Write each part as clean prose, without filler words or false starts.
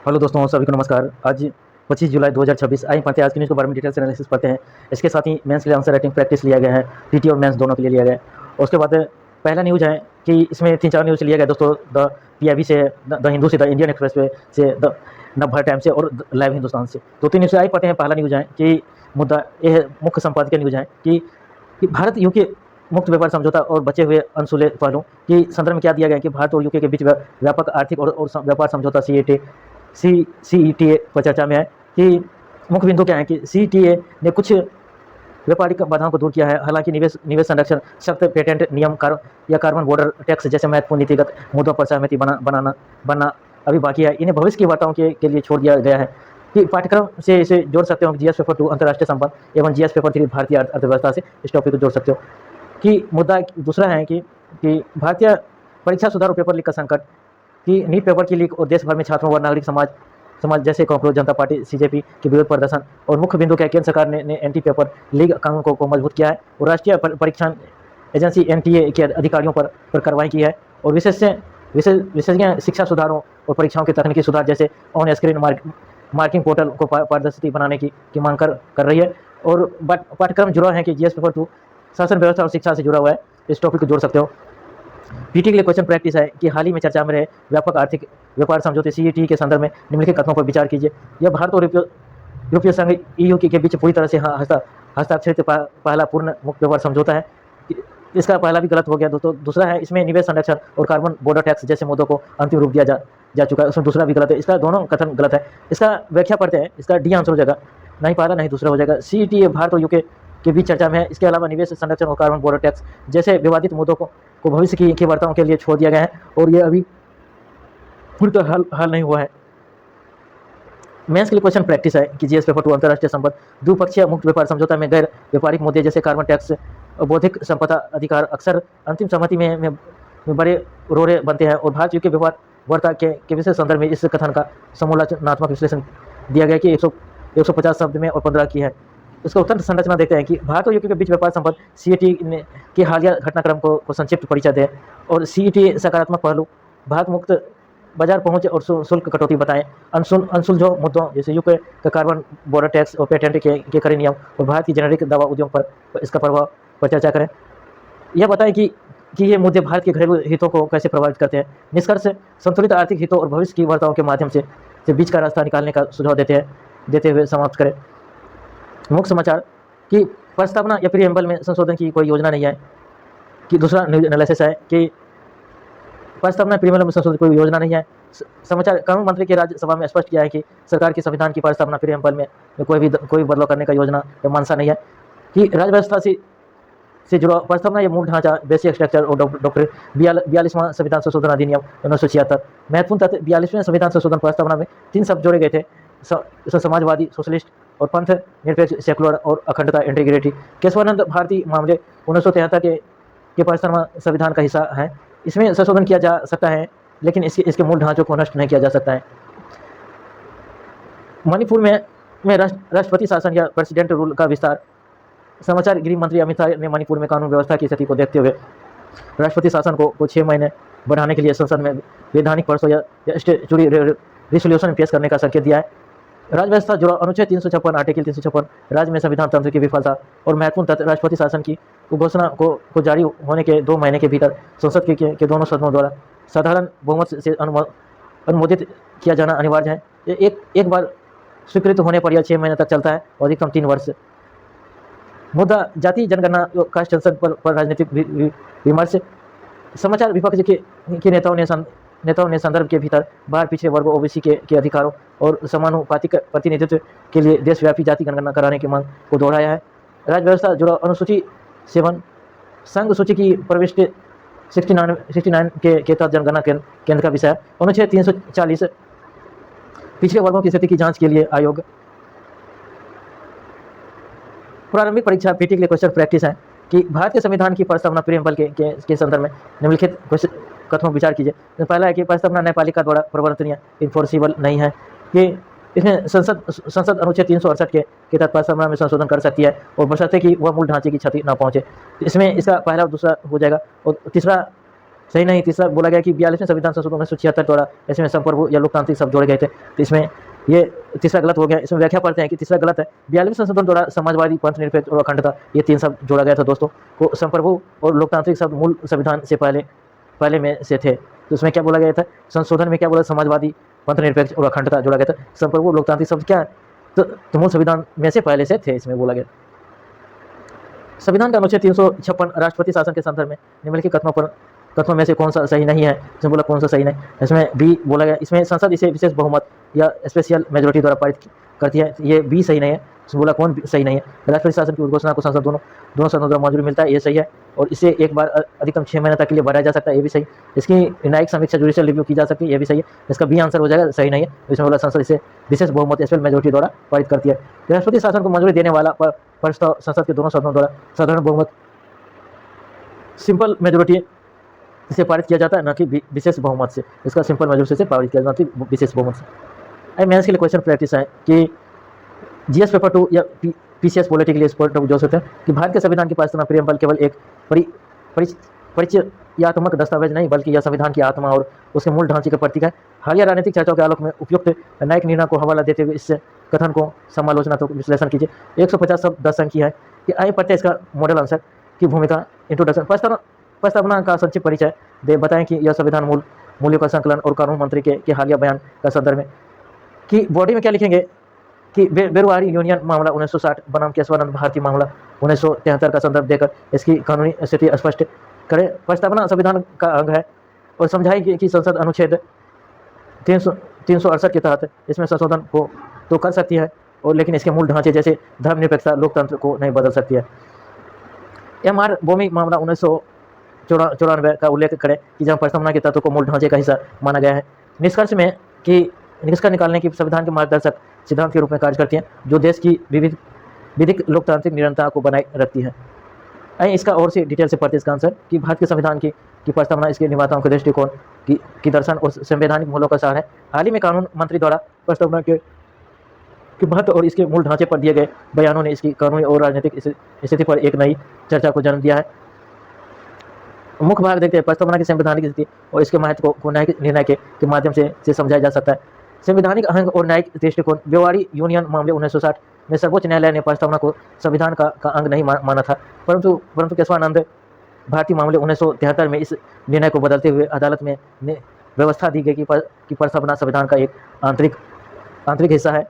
Hello दोस्तों, सभी को नमस्कार। आज 25 जुलाई 2026 आइए पढ़ते हैं आज की न्यूज़ के बारे में डिटेल से एनालिसिस पढ़ते हैं। इसके साथ ही मेंस के लिए आंसर राइटिंग प्रैक्टिस लिया गया है, टीटी और मेंस दोनों के लिए लिया गया है। और उसके बाद पहला न्यूज़ है कि इसमें 3-4 न्यूज़ लिया गया दोस्तों। द पीआईबी से, द हिंदू से, द इंडियन एक्सप्रेस पे से, द नवभारत टाइम्स से और लाइव हिंदुस्तान से। 2-3 न्यूज़ आइए पढ़ते हैं। पहला न्यूज़ है कि मुद्दा ये है, मुख्य संपादकीय न्यूज़ है कि भारत यूके मुक्त व्यापार समझौता और बचे हुए अनसुले पहलू की संदर्भ में क्या दिया गया है कि भारत और यूके के बीच व्यापक आर्थिक और व्यापार समझौता सीईटीए पर चर्चा में है कि मुख्य बिंदु क्या है कि सीईटीए ने कुछ व्यापारिक बाधाओं को दूर किया है। हालांकि निवेश निवेश संरक्षण, सख्त पेटेंट नियम या कार्बन बॉर्डर टैक्स जैसे महत्वपूर्ण नीतिगत मुद्दों पर सहमति बनना अभी बाकी है। इन्हें भविष्य की वार्ताओं के लिए छोड़ दिया गया है। कि पाठ्यक्रम से इसे जोड़ सकते हो जीएस पेपर 2 अंतर्राष्ट्रीय संबंध एवं जीएस पेपर 3 भारतीय अर्थव्यवस्था से इस टॉपिक को जोड़ सकते हो। कि मुद्दा दूसरा है कि भारतीय परीक्षा सुधार और पेपर लीक का संकट, कि नीट पेपर की लीक और देश भर में छात्रों व नागरिक समाज जैसे कांग्रेस, जनता पार्टी, सीजेपी के विरोध प्रदर्शन। और मुख्य बिंदु क्या, केंद्र सरकार ने एंटी पेपर लीक कानून को मजबूत किया है और राष्ट्रीय परीक्षण एजेंसी एनटीए के अधिकारियों पर कार्रवाई की है और विशेषज्ञ शिक्षा सुधारों और परीक्षाओं के तकनीकी सुधार जैसे ऑन स्क्रीन मार्किंग पोर्टल को पारदर्शी बनाने की मांग कर रही है। और पाठ्यक्रम जुड़ा है कि जीएस पेपर 2 शासन व्यवस्था और शिक्षा से जुड़ा हुआ है। इस टॉपिक को जोड़ सकते हो। पीटी के लिए क्वेश्चन प्रैक्टिस है कि हाल ही में चर्चा में रहे व्यापक आर्थिक व्यापार समझौते सीईटी के संदर्भ में निम्नलिखित कथनों पर विचार कीजिए। यह भारत और यूरोपीय संघ ईयू के बीच पूरी तरह से हस्ताक्षरित पहला पूर्ण मुक्त व्यापार समझौता है। इसका पहला भी गलत हो गया दोस्तों। दूसरा है इसमें निवेश संरक्षण और कार्बन बॉर्डर टैक्स जैसे मुद्दों को अंतिम रूप दिया जा चुका है, उसमें दूसरा भी गलत है। इसका दोनों कथन गलत है। इसका व्याख्या पढ़ते हैं। इसका डी आंसर हो जाएगा, नहीं पहला नहीं दूसरा हो जाएगा। सीईटी भारत और यूके के बीच चर्चा में है। इसके अलावा निवेश संरक्षण और कार्बन बॉर्डर टैक्स जैसे विवादित मुद्दों को भविष्य की वार्ताओं के लिए छोड़ दिया गया है और ये अभी पूरी तरह हल नहीं हुआ है। मेंस के लिए क्वेश्चन प्रैक्टिस है कि जीएस पेपर 2 अंतर्राष्ट्रीय संबंध द्विपक्षीय मुक्त व्यापार समझौता में गैर व्यापारिक मुद्दे जैसे कार्बन टैक्स और बौद्धिक संपदा अधिकार अक्सर अंतिम सहमति में बड़े रोड़े बनते हैं और भारत यूके व्यापार वार्ता के विशेष संदर्भ में इस कथन का समालोचनात्मक विश्लेषण दिया गया कि 150 शब्द में और 15 की है। इसका उत्तर संरचना देखते हैं कि भारत और यूके के बीच व्यापार संबंध सीईटी के हालिया घटनाक्रम को संक्षिप्त परिचय दें और सीईटी सकारात्मक पहलू, भारत मुक्त बाजार पहुंच और शुल्क कटौती बताएं। अनसुलझो मुद्दों जैसे यूके का कार्बन बॉर्डर टैक्स और पेटेंट के कड़े नियम और भारत की जेनेरिक दवा उद्योग पर इसका प्रभाव पर चर्चा करें। यह बताएं कि ये मुद्दे भारत के घरेलू हितों को कैसे प्रभावित करते हैं। निष्कर्ष, संतुलित आर्थिक हितों और भविष्य की वार्ताओं के माध्यम से बीच का रास्ता निकालने का सुझाव देते हुए समाप्त करें। मुख्य समाचार कि प्रस्तावना या प्रीएम्बल में संशोधन की कोई योजना नहीं है। कि दूसरा न्यूज एनालिसिस है कि प्रस्तावना प्रीएम्बल में संशोधन की कोई योजना नहीं है। समाचार, कानून मंत्री के राज्यसभा में स्पष्ट किया है कि सरकार की संविधान की प्रस्तावना प्रीएम्बल में कोई बदलाव करने का योजना या मंशा नहीं है। कि राज्य व्यवस्था से जुड़ा प्रस्तावना या मूल ढांचा, बेसिक स्ट्रक्चर और डॉक्टर 42वां संविधान संशोधन अधिनियम 1976। महत्वपूर्ण तथ्य, 42वें संविधान संशोधन प्रस्तावना में 3 शब्द जोड़े गए थे, समाजवादी, सोशलिस्ट और पंथ निरपेक्ष, सेकुलर और अखंडता, इंटीग्रिटी। केशवानंद भारती मामले 1973 के प्रस्तावना संविधान का हिस्सा है। इसमें संशोधन किया जा सकता है लेकिन इसके मूल ढांचों को नष्ट नहीं किया जा सकता है। मणिपुर में राष्ट्रपति शासन या प्रेसिडेंट रूल का विस्तार। समाचार, गृह मंत्री अमित शाह ने मणिपुर में कानून व्यवस्था की स्थिति को देखते हुए राष्ट्रपति शासन को 6 महीने बढ़ाने के लिए संसद में वैधानिक परसों या स्टैट्यूटरी रिजोल्यूशन पेश करने का संकेत दिया है। राज्य व्यवस्था जुड़ा अनुच्छेद 356, आर्टिकल 356, राज्य में संविधान तंत्र की विफलता और महत्वपूर्ण तथ्य, राष्ट्रपति शासन की घोषणा को जारी होने के 2 महीने के भीतर संसद के दोनों सदनों द्वारा साधारण बहुमत से अनुमोदित किया जाना अनिवार्य है। एक बार स्वीकृत होने पर यह 6 महीने तक चलता है और अधिकतम 3 वर्ष। मुद्दा, जाति जनगणना कास्ट सेंसस पर राजनीतिक विमर्श। समाचार, विपक्ष के नेताओं ने संदर्भ के भीतर बाहर पिछड़े वर्गों ओबीसी के अधिकारों और समानुपातिक प्रतिनिधित्व के लिए देशव्यापी जाति जनगणना कराने की मांग को दोहराया है। राज्य व्यवस्था जुड़ा अनुसूची 7 संघ सूची की प्रविष्टि 69 के तहत जनगणना केंद्र का विषय है। अनुच्छेद 340 पिछड़े वर्गों की स्थिति की जांच के लिए आयोग। प्रारंभिक परीक्षा पीटी के लिए क्वेश्चन प्रैक्टिस है कि भारत के संविधान की प्रस्तावना प्रीएम्बल के संदर्भ में निम्नलिखित कथनों पर विचार कीजिए। पहला है कि प्रस्तावना न्यायपालिका द्वारा प्रवर्तनीय, इन्फोर्सिबल नहीं है। कि इसमें संसद अनुच्छेद 368 के तहत प्रस्तावना में संशोधन कर सकती है और बशर्ते कि वह मूल ढांचे की क्षति न पहुंचे। इसमें इसका पहला और दूसरा हो जाएगा। और तीसरा सही नहीं। तीसरा बोला गया कि 42वें संविधान संशोधन 1976 द्वारा इसमें संप्रभु या लोकतांत्रिक शब्द जोड़े गए थे, तो इसमें ये तीसरा गलत हो गया। इसमें व्याख्या पढ़ते हैं कि तीसरा गलत है। 42वें संशोधन द्वारा समाजवादी, पंथ निरपेक्ष और अखंडता, ये 3 शब्द जोड़ा गया था दोस्तों। को संप्रभु और लोकतांत्रिक शब्द मूल संविधान से पहले में से थे। तो उसमें क्या बोला गया था, संशोधन में क्या बोला, समाजवादी, पंथ निरपेक्ष और अखंडता जोड़ा गया था। संप्रभु लोकतांत्रिक शब्द क्या है, तो मूल संविधान में से पहले से थे, इसमें बोला गया। संविधान का अनुच्छेद 356 राष्ट्रपति शासन के संदर्भ में निम्नलिखित कथनों में से कौन सा सही नहीं है। इसमें बोला कौन सा सही नहीं, इसमें बी बोला गया। इसमें संसद इसे विशेष बहुमत या स्पेशल मेजोरिटी द्वारा पारित करती है, ये बी सही नहीं है। इसमें बोला कौन सही नहीं है, राष्ट्रपति शासन की उद्घोषणा को संसद दोनों सदनों द्वारा मंजूरी मिलता है, ये सही है। और इसे एक बार अधिकतम 6 महीने तक के लिए बढ़ाया जा सकता है, ये भी सही। इसकी न्यायिक समीक्षा जुडिशियल रिव्यू की जा सकती है, ये भी सही है। इसका बी आंसर हो जाएगा, सही नहीं है। इसमें बोला संसद इसे विशेष बहुमत स्पेशल मेजोरिटी द्वारा पारित करती है। राष्ट्रपति शासन को मंजूरी देने वाला प्रस्ताव संसद के दोनों सदनों द्वारा साधारण बहुमत सिंपल मेजोरिटी से पारित किया जाता है, न कि विशेष बहुमत से। इसका सिंपल मेजोरिटी से पारित किया जाता है, विशेष बहुमत से। अब मेंस के लिए क्वेश्चन प्रैक्टिस है कि जीएस पेपर 2 या पीसीएस पॉलिटिकल एक्सपर्ट जो होते हैं कि भारत के संविधान की पारित प्रियम्बल केवल एक परिचयात्मक दस्तावेज नहीं, बल्कि यह संविधान की आत्मा और उसके मूल ढांचे का प्रतीक है। हालिया राजनीतिक चर्चाओं के आलोक में उपयुक्त न्यायिक निर्णय को हवाला देते हुए इस कथन को समालोचनात्मक विश्लेषण कीजिए। 150 शब्द 10 अंक की है कि आइए पढ़ते हैं इसका मॉडल आंसर की भूमिका। इंट्रोडक्शन, प्रस्तावना का संक्षिप्त परिचय दे, बताएं कि यह संविधान मूल्यों का संकलन और कानून मंत्री के हालिया बयान का संदर्भ में कि बॉडी में क्या लिखेंगे कि बेरुआरी यूनियन मामला 1960 बनाम केशवानंद भारती मामला 1973 का संदर्भ देकर इसकी कानूनी स्थिति स्पष्ट करें। प्रस्तावना संविधान का अंग है और समझाई कि संसद अनुच्छेद 368 के तहत इसमें संशोधन को तो कर सकती है, और लेकिन इसके मूल ढांचे जैसे धर्मनिरपेक्षता, लोकतंत्र को नहीं बदल सकती है। एम.आर. बोमी मामला 1994 का उल्लेख करें कि जहाँ प्रस्तावना के तत्व को मूल ढांचे का हिस्सा माना गया है। निष्कर्ष निकालने की संविधान के मार्गदर्शक सिद्धांत के रूप में कार्य करती हैं, जो देश की विधिक लोकतांत्रिक निरंतरता को बनाए रखती है। आइए इसका और से डिटेल से पढ़ते इसका आंसर कि भारत के संविधान की प्रस्तावना इसके निर्माताओं के दृष्टिकोण की दर्शन और संवैधानिक मूल्यों का सार है। हाल ही में कानून मंत्री द्वारा प्रस्तावना के महत्व और इसके मूल ढांचे पर दिए गए बयानों ने इसकी कानूनी और राजनीतिक स्थिति पर एक नई चर्चा को जन्म दिया है। मुख्य भाग देखते हैं, प्रस्तावना की संवैधानिक स्थिति और इसके महत्व को न्यायिक निर्णय के माध्यम से समझाया जा सकता है। संवैधानिक अंग और न्यायिक दृष्टिकोण, बेवाड़ी यूनियन मामले 1960 में सर्वोच्च न्यायालय ने प्रस्तावना को संविधान का अंग नहीं माना था, परंतु केशवानंद भारती मामले 1973 में इस निर्णय को बदलते हुए अदालत में व्यवस्था दी गई कि प्रस्तावना संविधान का एक आंतरिक हिस्सा है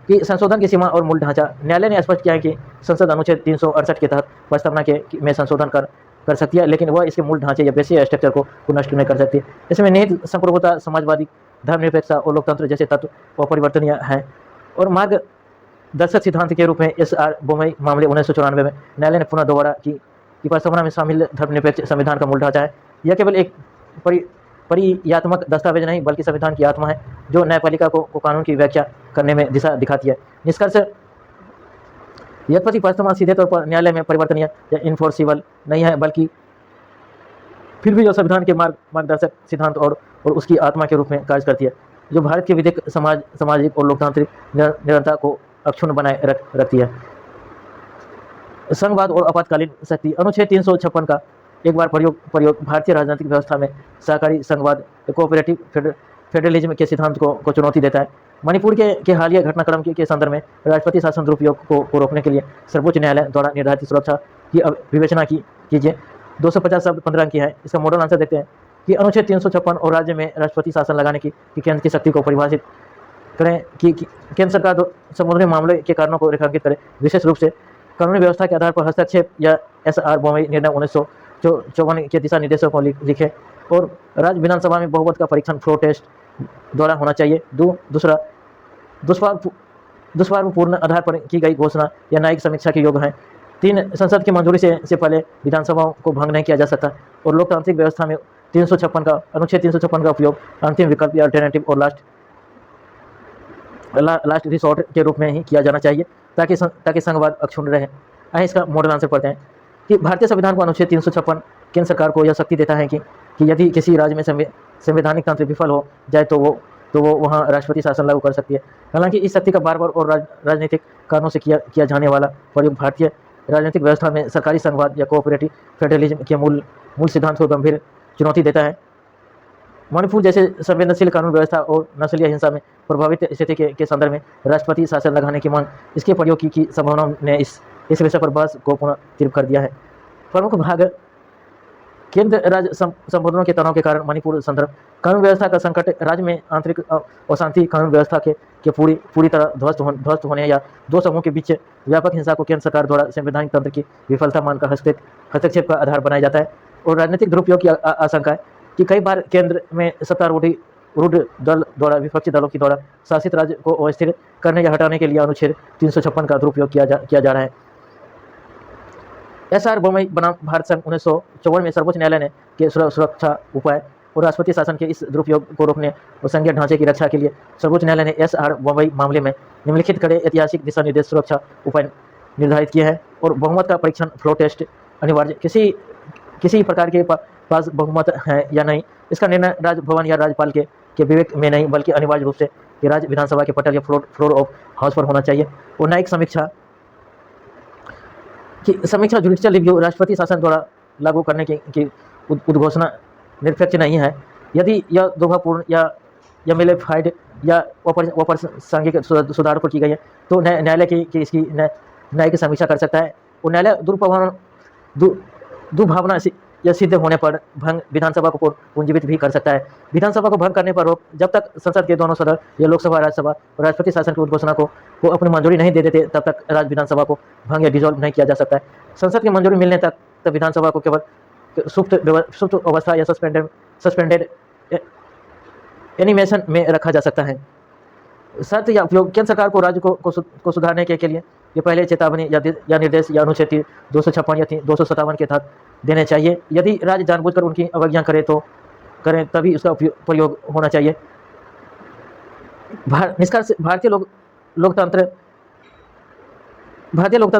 कि संशोधन की सीमा और मूल ढांचा। न्यायालय ने स्पष्ट किया है कि संसद अनुच्छेद 368 के तहत प्रस्तावना में संशोधन कर सकती है, लेकिन वह इसके मूल ढांचे या बेसिक स्ट्रक्चर को नष्ट नहीं कर सकती। इसमें निहित संप्रभुता, समाजवादी, धर्मनिरपेक्षता और लोकतंत्र जैसे तत्व अपरिवर्तनीय हैं। और मार्गदर्शक सिद्धांत के रूप में एस.आर. बोमई मामले 1994 में न्यायालय ने पुनः दोबारा कि प्रस्तावना में शामिल धर्मनिरपेक्ष संविधान का मूल ढांचा है। यह केवल एक परिचयात्मक दस्तावेज नहीं, बल्कि संविधान की आत्मा है, जो न्यायपालिका को कानून की व्याख्या करने में दिशा दिखाती है। निष्कर्ष, यद्यपि प्रस्तावना सीधे तौर पर न्यायालय में परिवर्तनीय या इन्फोर्सिबल नहीं है, बल्कि फिर भी जो संविधान के मार्गदर्शक सिद्धांत और उसकी आत्मा के रूप में कार्य करती है, जो भारत के विधिक, सामाजिक और लोकतांत्रिक निरंतरता को अक्षुण्ण बनाए रखती है। संघवाद और आपातकालीन शक्ति, अनुच्छेद 356 का एक बार प्रयोग भारतीय राजनीतिक व्यवस्था में सहकारी संघवाद, कोऑपरेटिव फेडरलिज्म के सिद्धांत को चुनौती देता है। मणिपुर के हालिया घटनाक्रम के संदर्भ में राष्ट्रपति शासन दुरुपयोग को रोकने के लिए सर्वोच्च न्यायालय द्वारा निर्धारित सुरक्षा की विवेचना कीजिए। 250 शब्द 15 अंक की है। इसका मॉडल आंसर देखते हैं कि अनुच्छेद 356 और राज्य में राष्ट्रपति शासन लगाने की केंद्र की शक्ति को परिभाषित करें कि केंद्र सरकार समुद्री मामले के कारणों को रेखांकित करे, विशेष रूप से कानूनी व्यवस्था के आधार पर हस्तक्षेप या एस.आर. बोमई निर्णय 1954 के दिशा निर्देशों को लिखे, और राज्य विधानसभा में बहुमत का परीक्षण फ्लोर टेस्ट द्वारा होना चाहिए। दूसरा, दुष्भावपूर्ण आधार पर की गई घोषणा या न्यायिक समीक्षा के योग्य है। 3, संसद की मंजूरी से पहले विधानसभाओं को भंग नहीं किया जा सकता, और लोकतांत्रिक व्यवस्था में अनुच्छेद 356 का उपयोग अंतिम विकल्प या अल्टरनेटिव और लास्ट रिसोर्ट के रूप में ही किया जाना चाहिए, ताकि संघवाद अक्षुण्ण रहे। आइए इसका मॉडल आंसर पढ़ते हैं कि भारतीय संविधान को अनुच्छेद 356 केंद्र सरकार को यह शक्ति देता है कि यदि किसी राज्य में संवैधानिक तंत्र विफल हो जाए तो वो वहाँ राष्ट्रपति शासन लागू कर सकती है। हालांकि इस शक्ति का बार और राजनीतिक कारणों से किया जाने वाला प्रयोग भारतीय राजनीतिक व्यवस्था में सरकारी संघवाद या कोऑपरेटिव फेडरलिज्म के मूल सिद्धांत को गंभीर चुनौती देता है। मणिपुर जैसे संवेदनशील कानून व्यवस्था और नस्लीय हिंसा में प्रभावित स्थिति के संदर्भ में राष्ट्रपति शासन लगाने की मांग, इसके प्रयोग की संभावना ने इस विषय पर बहस को पुनः तीव्र कर दिया है। प्रमुख भाग केंद्र राज्य संबोधनों के तनाव के कारण मणिपुर संदर्भ कानून व्यवस्था का संकट, राज्य में आंतरिक अशांति, कानून व्यवस्था के पूरी तरह ध्वस्त होने या दो समूहों के बीच व्यापक हिंसा को केंद्र सरकार द्वारा संवैधानिक तंत्र की विफलता मानकर हस्तक्षेप का आधार बनाया जाता है, और राजनीतिक दुरुपयोग की आशंका है कि कई बार केंद्र में सत्तारूढ़ दल द्वारा विपक्षी दलों की द्वारा शासित राज्य को अस्थिर करने या हटाने के लिए अनुच्छेद 356 का दुरुपयोग किया जा रहा है। SR बोम्मई बनाम भारत संघ 1954 में सर्वोच्च न्यायालय ने के सुरक्षा उपाय और राष्ट्रपति शासन के इस दुरुपयोग को रोकने और संघीय ढांचे की रक्षा के लिए सर्वोच्च न्यायालय ने SR बोम्मई मामले में निम्नलिखित कड़े ऐतिहासिक दिशा निर्देश सुरक्षा उपाय निर्धारित किए हैं, और बहुमत का परीक्षण फ्लो टेस्ट अनिवार्य। किसी प्रकार के पास बहुमत है या नहीं, इसका निर्णय राजभवन या राज्यपाल के विवेक में नहीं, बल्कि अनिवार्य रूप से राज्य विधानसभा के पटल या फ्लोर ऑफ हाउस पर होना चाहिए। और न्यायिक समीक्षा जुडिशियल रिव्यू राष्ट्रपति शासन द्वारा लागू करने की उद्घोषणा निरपेक्ष नहीं है। यदि यह दुर्भावपूर्ण या मेलिफाइड या सांघिक सुधार पर की गई है तो न्यायालय की इसकी न्यायिक समीक्षा कर सकता है, और न्यायालय दुर्भावना या सिद्ध होने पर भंग विधानसभा को पुनर्जीवित भी कर सकता है। विधानसभा को भंग करने पर रोक, जब तक संसद के दोनों सदन या लोकसभा राज्यसभा और राष्ट्रपति शासन की उद्घोषणा को अपनी मंजूरी नहीं दे देते, तब तक राज्य विधानसभा को भंग या डिसॉल्व नहीं किया जा सकता है। संसद की मंजूरी मिलने तक विधानसभा को केवल सुप्त अवस्था या सस्पेंडेड एनिमेशन में रखा जा सकता है। शर्त या उपयोग, केंद्र सरकार को राज्य को सुधारने के लिए ये पहले चेतावनी या निर्देश या अनुच्छेद 256 या 257 के तहत देने चाहिए। यदि राज्य जानबूझकर उनकी अवज्ञा करें तभी उसका प्रयोग होना चाहिए। निष्कर्ष, भारतीय लोकतंत्र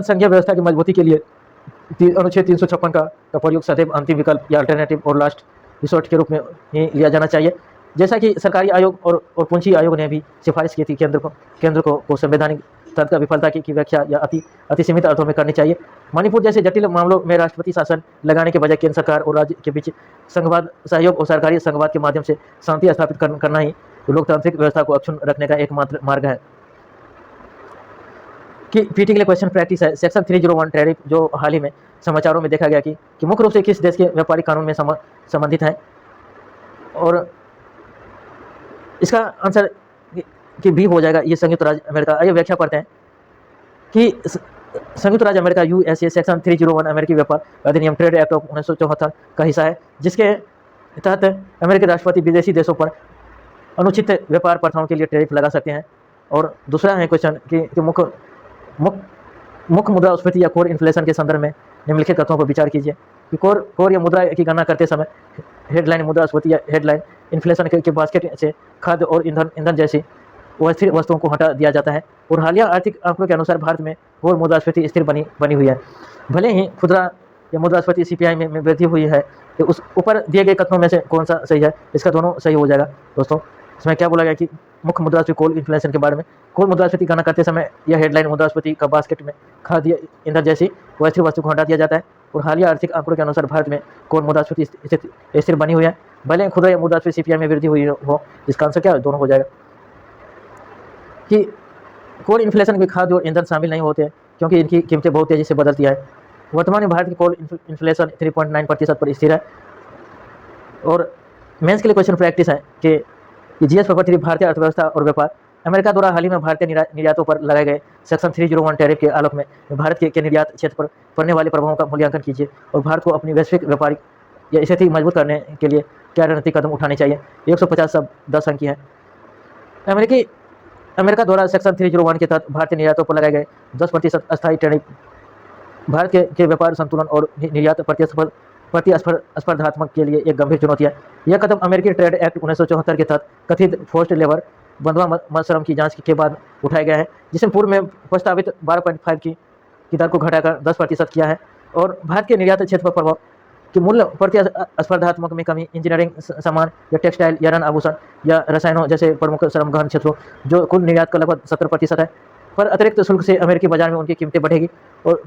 संघीय व्यवस्था की मजबूती के लिए अनुच्छेद 356 का प्रयोग सदैव अंतिम विकल्प या अल्टरनेटिव और लास्ट रिसोर्ट के रूप में ही लिया जाना चाहिए। जैसा कि सरकारी आयोग और पूंजी आयोग ने भी सिफारिश की थी, केंद्र को संवैधानिक तंत्र विफलता की व्याख्या या अति सीमित अर्थों में करनी चाहिए। मणिपुर जैसे जटिल मामलों में राष्ट्रपति शासन लगाने के बजाय केंद्र सरकार और राज्य के बीच संघवाद, सहयोग और सरकारी संघवाद के माध्यम से शांति स्थापित करना ही लोकतांत्रिक व्यवस्था को अक्षुण्ण रखने का एकमात्र मार्ग है। कि पीटी के लिए क्वेश्चन प्रैक्टिस है। सेक्शन 301 टैरिफ, जो हाल ही में समाचारों में देखा गया कि मुख्य रूप से किस देश के व्यापारिक कानून में संबंधित है, और इसका आंसर कि भी हो जाएगा, ये संयुक्त राज्य अमेरिका। आइए व्याख्या पढ़ते हैं कि संयुक्त राज्य अमेरिका USA सेक्शन 301 अमेरिकी व्यापार अधिनियम ट्रेड एक्ट ऑफ 1974 का हिस्सा है, जिसके तहत अमेरिकी राष्ट्रपति विदेशी देशों पर अनुचित व्यापार प्रथाओं के लिए टैरिफ लगा सकते हैं। और दूसरा है क्वेश्चन कि मुख्य मुद्रास्फीति या कोर इन्फ्लेशन के संदर्भ में निम्नलिखित तथ्यों पर विचार कीजिए कि कोर या मुद्रा की गणना करते समय हेडलाइन मुद्रास्फीति या हेडलाइन इन्फ्लेशन के बास्केट से खाद्य और ईंधन जैसी अस्थिर वस्तुओं को हटा दिया जाता है। और हालिया आर्थिक आंकड़ों के अनुसार भारत में कोर मुद्रास्फीति स्थिर बनी हुई है। भले ही खुदरा या मुद्रास्फीति CPI में वृद्धि हुई है, तो उस ऊपर दिए गए कथनों में से कौन सा सही है? इसका दोनों सही हो जाएगा दोस्तों। इसमें क्या बोला गया कि मुख्य मुद्रास्फीति कोर इन्फ्लेशन के बारे में, कोर मुद्रास्फीति गणना करते समय यह हेडलाइन मुद्रास्फीति का बास्केट में खाद्य ईंधन जैसी अस्थिर वस्तु को हटा दिया जाता है। और हालिया आर्थिक आंकड़ों के अनुसार भारत में कोर मुद्रास्फीति स्थिर बनी हुई है, भले खुदरा या मुद्रास्फीति CPI में वृद्धि हुई हो। इसका आंसर क्या है? दोनों हो जाएगा। कि कोर इन्फ्लेशन में खाद्य और ईंधन शामिल नहीं होते हैं, क्योंकि इनकी कीमतें बहुत तेजी से बदलती है। वर्तमान में भारत की कोर इन्फ्लेशन 3.9% पर स्थिर है। और मेंस के लिए क्वेश्चन प्रैक्टिस है कि GS प्रॉपर्टी भारतीय अर्थव्यवस्था और व्यापार, अमेरिका द्वारा हाल ही में भारतीय निर्यातों पर लगाए गए सेक्शन 301 टैरिफ के आलोक में भारत के निर्यात क्षेत्र पर पड़ने वाले प्रभावों का मूल्यांकन कीजिए, और भारत को अपनी वैश्विक व्यापारिक या स्थिति मजबूत करने के लिए क्या रणनीतिक कदम उठाने चाहिए। 150 शब्द 10 अंक की है। अमेरिका द्वारा सेक्शन 301 के तहत भारतीय निर्यातों पर लगाए गए 10% अस्थायी टैरिफ भारत के व्यापार संतुलन और निर्यात प्रतिस्पर्धात्मक के लिए एक गंभीर चुनौती है। यह कदम अमेरिकी ट्रेड एक्ट 1974 के तहत कथित फोर्स्ड लेबर बंधुआ श्रम की जांच के बाद उठाया गया है, जिसमें पूर्व में प्रस्तावित 12.5 की दर को घटाकर 10% किया है। और भारत के निर्यात क्षेत्र पर प्रभाव कि मूल्य प्रतिस्पर्धात्मक में कमी, इंजीनियरिंग सामान या टेक्सटाइल या रन आभूषण या रसायनों जैसे प्रमुख श्रम गहन क्षेत्रों जो कुल निर्यात का लगभग 70% है, पर अतिरिक्त शुल्क से अमेरिकी बाजार में उनकी कीमतें बढ़ेगी और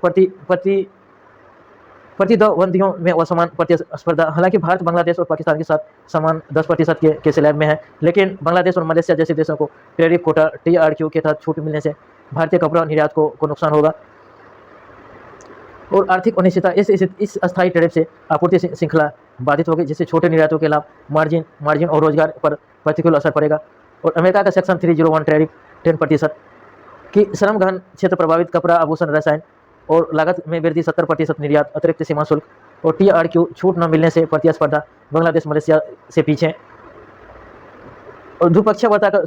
प्रतिद्वंदियों में असमान प्रतिस्पर्धा। हालांकि भारत बांग्लादेश और पाकिस्तान के साथ समान 10% के स्लैब में है, लेकिन बांग्लादेश और मलेशिया जैसे देशों को टैरिफ कोटा TRQ के तहत छूट मिलने से भारतीय कपड़ा निर्यात को नुकसान होगा और आर्थिक अनिश्चितता इस अस्थायी टैरिफ से आपूर्ति श्रृंखला बाधित होगी, जिससे छोटे निर्यातों के अलावा मार्जिन और रोजगार पर प्रतिकूल असर पड़ेगा। और अमेरिका का सेक्शन 301 टैरिफ 10% की श्रम गहन क्षेत्र प्रभावित कपड़ा, आभूषण, रसायन और लागत में वृद्धि, 70% निर्यात, अतिरिक्त सीमा शुल्क और TRQ छूट न मिलने से प्रतिस्पर्धा बांग्लादेश मलेशिया से पीछे। और द्विपक्षीय वार्ता का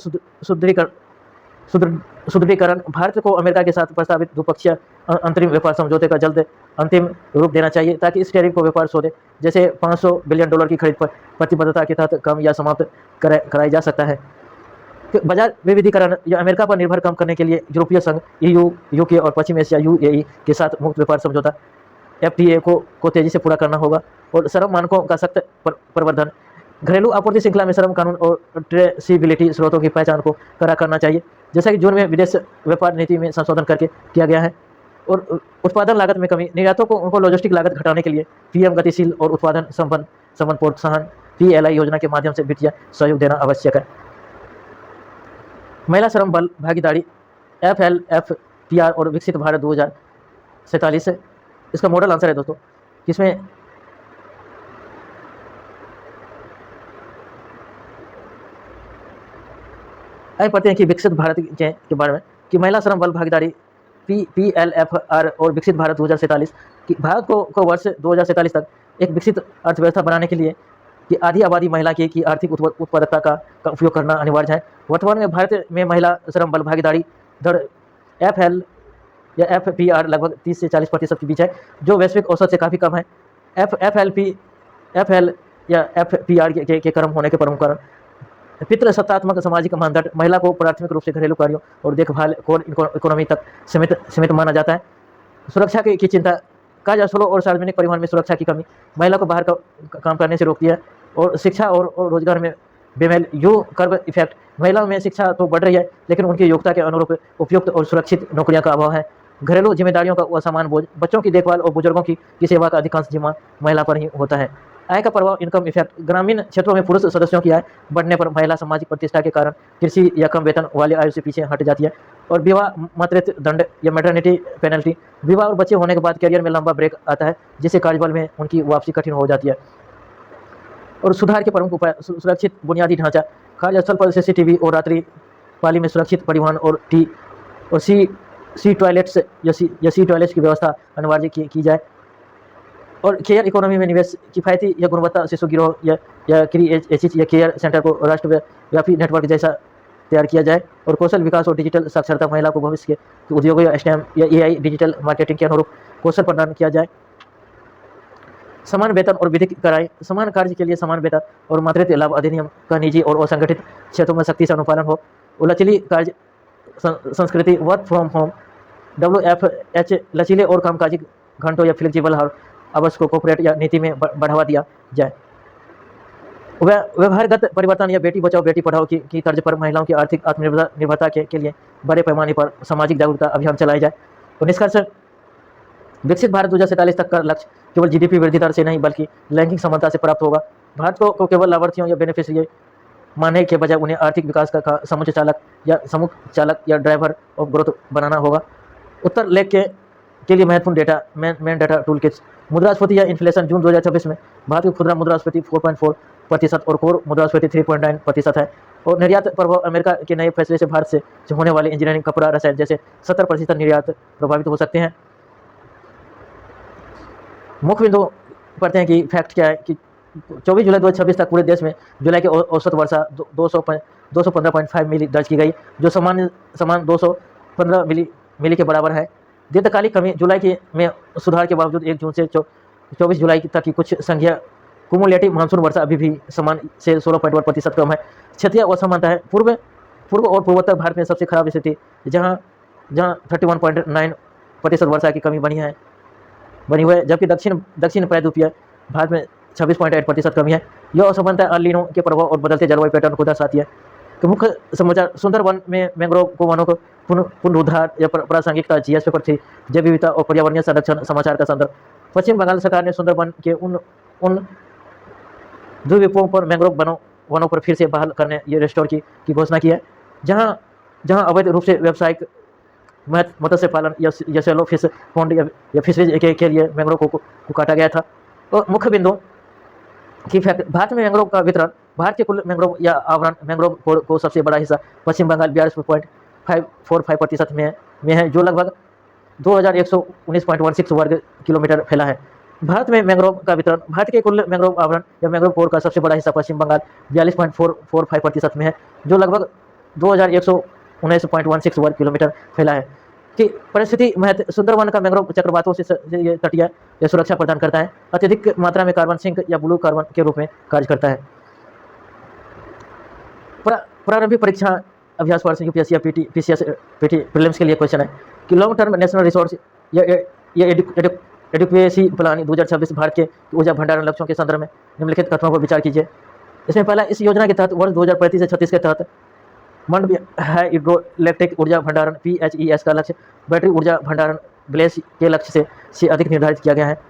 सुदृढ़ीकरण। भारत को अमेरिका के साथ प्रस्तावित द्विपक्षीय अंतरिम व्यापार समझौते का जल्द अंतिम रूप देना चाहिए, ताकि इस टैरिफ को व्यापार सौदे जैसे $500 बिलियन की खरीद पर प्रतिबद्धता के तहत कम या समाप्त कराया जा सकता है। बाजार विविधीकरण या अमेरिका पर निर्भर कम करने के लिए यूरोपीय संघ, EU, UK और पश्चिम एशिया UAE के साथ मुक्त व्यापार समझौता FTA को तेजी से पूरा करना होगा। और श्रम मानकों का सख्त प्रवर्धन। घरेलू आपूर्ति श्रृंखला में श्रम कानून और ट्रेसिबिलिटी स्रोतों की पहचान को कड़ा करना चाहिए, जैसा कि जून में विदेश व्यापार नीति में संशोधन करके किया गया है। और उत्पादन लागत में कमी। निर्यातों को लॉजिस्टिक लागत घटाने के लिए PM गतिशील और उत्पादन संबंध प्रोत्साहन PLI योजना के माध्यम से वित्तीय सहयोग देना आवश्यक है। महिला श्रम बल भागीदारी FLFPR और विकसित भारत 2047 है इसका मॉडल आंसर है दोस्तों, किसमें आइए पढ़ते हैं कि विकसित भारत के बारे में कि महिला श्रम बल भागीदारी PLFR और विकसित भारत 2047 कि भारत को वर्ष 2047 तक एक विकसित अर्थव्यवस्था बनाने के लिए कि आधी आबादी महिला की आर्थिक उत्पादकता का उपयोग करना अनिवार्य है। वर्तमान में भारत में महिला श्रम बल भागीदारी दर FL या FPR लगभग 30 से 40% के बीच है, जो वैश्विक औसत से काफ़ी कम है। FL या FPR के क्रम होने के प्रमुख कारण पितृसत्तात्मक सामाजिक मानदंड। महिला को प्राथमिक रूप से घरेलू कार्यों और देखभाल कोर इकोनॉमी तक सीमित माना जाता है। सुरक्षा की चिंता। कार्यस्थलों और सार्वजनिक परिवहन में सुरक्षा की कमी महिला को बाहर काम करने से रोकती है। और शिक्षा और रोजगार में बेमेल यू कर्व इफेक्ट। महिलाओं में शिक्षा तो बढ़ रही है, लेकिन उनकी योग्यता के अनुरूप उपयुक्त और सुरक्षित नौकरियों का अभाव है। घरेलू जिम्मेदारियों का असमान बोझ। बच्चों की देखभाल और बुजुर्गों की सेवा का अधिकांश जिम्मा महिला पर ही होता है। आय का प्रभाव, इनकम इफेक्ट। ग्रामीण क्षेत्रों में पुरुष सदस्यों की आय बढ़ने पर महिला सामाजिक प्रतिष्ठा के कारण कृषि या कम वेतन वाली आयु से पीछे हट जाती है। और विवाह मातृत्व दंड या मैटरनिटी पेनल्टी। विवाह और बच्चे होने के बाद करियर में लंबा ब्रेक आता है, जिससे कार्यबल में उनकी वापसी कठिन हो जाती है। और सुधार के प्रमुख उपाय। सुरक्षित बुनियादी ढांचा। कार्यस्थल पर CCTV और रात्रि पाली में सुरक्षित परिवहन और सी टॉयलेट्स या सी टॉयलेट्स की व्यवस्था अनिवार्य की जाए। और केयर इकोनॉमी में निवेश। किफ़ायती या गुणवत्ता शिशु गिरोह या क्रीएच या केयर सेंटर को राष्ट्रव्यापी नेटवर्क जैसा तैयार किया जाए। और कौशल विकास और डिजिटल साक्षरता। महिला को भविष्य के उद्योगों या STEM या AI डिजिटल मार्केटिंग के अनुरूप कौशल प्रदान किया जाए। समान वेतन और विधिक कराएं। समान कार्य के लिए समान वेतन और मातृत्व लाभ अधिनियम का निजी और असंगठित क्षेत्रों में सख्ती से अनुपालन हो। और लचीली कार्य संस्कृति। वर्क फ्रॉम होम WFH लचीले और कामकाजी घंटों या फ्लेक्सिबल आवर्स को कॉर्पोरेट या नीति में बढ़ावा दिया जाए। व्यवहारगत परिवर्तन या बेटी बचाओ बेटी पढ़ाओ की तर्ज पर महिलाओं की आर्थिक आत्मनिर्भरता के लिए बड़े पैमाने पर सामाजिक जागरूकता अभियान चलाए जाए। तो निष्कर्ष, विकसित भारत 2047 तक का लक्ष्य केवल GDP वृद्धि दर से नहीं बल्कि लैंगिक समानता से प्राप्त होगा। भारत को केवल लाभार्थियों या बेनिफिशियरी मानने के बजाय उन्हें आर्थिक विकास का समुच्चय चालक या ड्राइवर ऑफ ग्रोथ बनाना होगा। उत्तर लेख के लिए महत्वपूर्ण डेटा मेन डाटा टूल किट्स। मुद्रास्फीति या इन्फ्लेशन। जून 2026 में भारत की खुदरा मुद्रास्फीति 4.4% और कोर मुद्रास्फीति 3.9% है। और निर्यात प्रभाव। अमेरिका के नए फैसले से भारत से होने वाले इंजीनियरिंग, कपड़ा, रसायन जैसे 70% निर्यात प्रभावित हो सकते हैं। मुख्य बिंदु पढ़ते हैं कि फैक्ट क्या है कि 24 जुलाई 2026 तक पूरे देश में जुलाई की औसत वर्षा 215.5 मिली दर्ज की गई, जो समान 215 मिली के बराबर है। दीर्घकालिक कमी। जुलाई में सुधार के बावजूद 1 जून से 24 जुलाई तक की कुछ संख्या कुमुलेटिव मानसून वर्षा अभी भी समान से 16.1% कम है। क्षेत्रीय असमानता है। पूर्व और पूर्वोत्तर भारत में सबसे खराब स्थिति, जहां 31.9% वर्षा की कमी बनी हुई है, जबकि दक्षिण प्रायद्वीपीय भारत में 26.8% कमी है। यह असमानता अल-नीनो के प्रभाव और बदलते जलवायु पैटर्न को दर्शाती है। तो मुख्य समाचार। सुंदरवन में मैंग्रोव को वनों को पुनरुद्धार या प्रासंगिकता, GS पेपर 3, जैव विविधता और पर्यावरणीय संरक्षण समाचार का संदर्भ। पश्चिम बंगाल सरकार ने सुंदरबन के उन उन द्वीपों पर मैंग्रोव वनों पर फिर से बहाल करने ये रिस्टोर की घोषणा की है, जहां जहां अवैध रूप से व्यावसायिक मत्स्य पालन या सेलो फिश पॉन्ड या फिशरीज के लिए मैंग्रोव को काटा गया था। तो मुख्य बिंदु की फैक्ट, भारत में मैंग्रोव का वितरण, भारत के कुल मैंग्रोव या आवरण मैंग्रोव को सबसे बड़ा हिस्सा पश्चिम बंगाल 42.545% में है, जो लगभग 2119.16 वर्ग किलोमीटर फैला है। भारत में मैंग्रोव का वितरण, भारत के कुल मैंग्रोव आवरण या मैंग्रोव कोर का सबसे बड़ा हिस्सा पश्चिम बंगाल 42.445% में है, जो लगभग 2119.16 वर्ग किलोमीटर फैला है। कि परिस्थिति महत्व, सुंदरवन का मैंग्रोव चक्रवातों से तटीय या सुरक्षा प्रदान करता है, अत्यधिक मात्रा में कार्बन सिंक या ब्लू कार्बन के रूप में कार्य करता है। प्रारंभिक परीक्षा अभ्यास वर्ष यूपीएससी या पीसीएस प्रीलिम्स के लिए क्वेश्चन है कि लॉन्ग टर्म नेशनल रिसोर्स या एडिक्वेसी प्लान 2026 भारत के ऊर्जा भंडारण लक्ष्यों के संदर्भ में निम्नलिखित कथनों पर विचार कीजिए। इसमें पहला, इस योजना के तहत वर्ष 2035 से 36 के तहत मंड हाइड्रोइलेक्ट्रिक ऊर्जा भंडारण PHES का लक्ष्य बैटरी ऊर्जा भंडारण ब्लेस के लक्ष्य से अधिक निर्धारित किया गया है।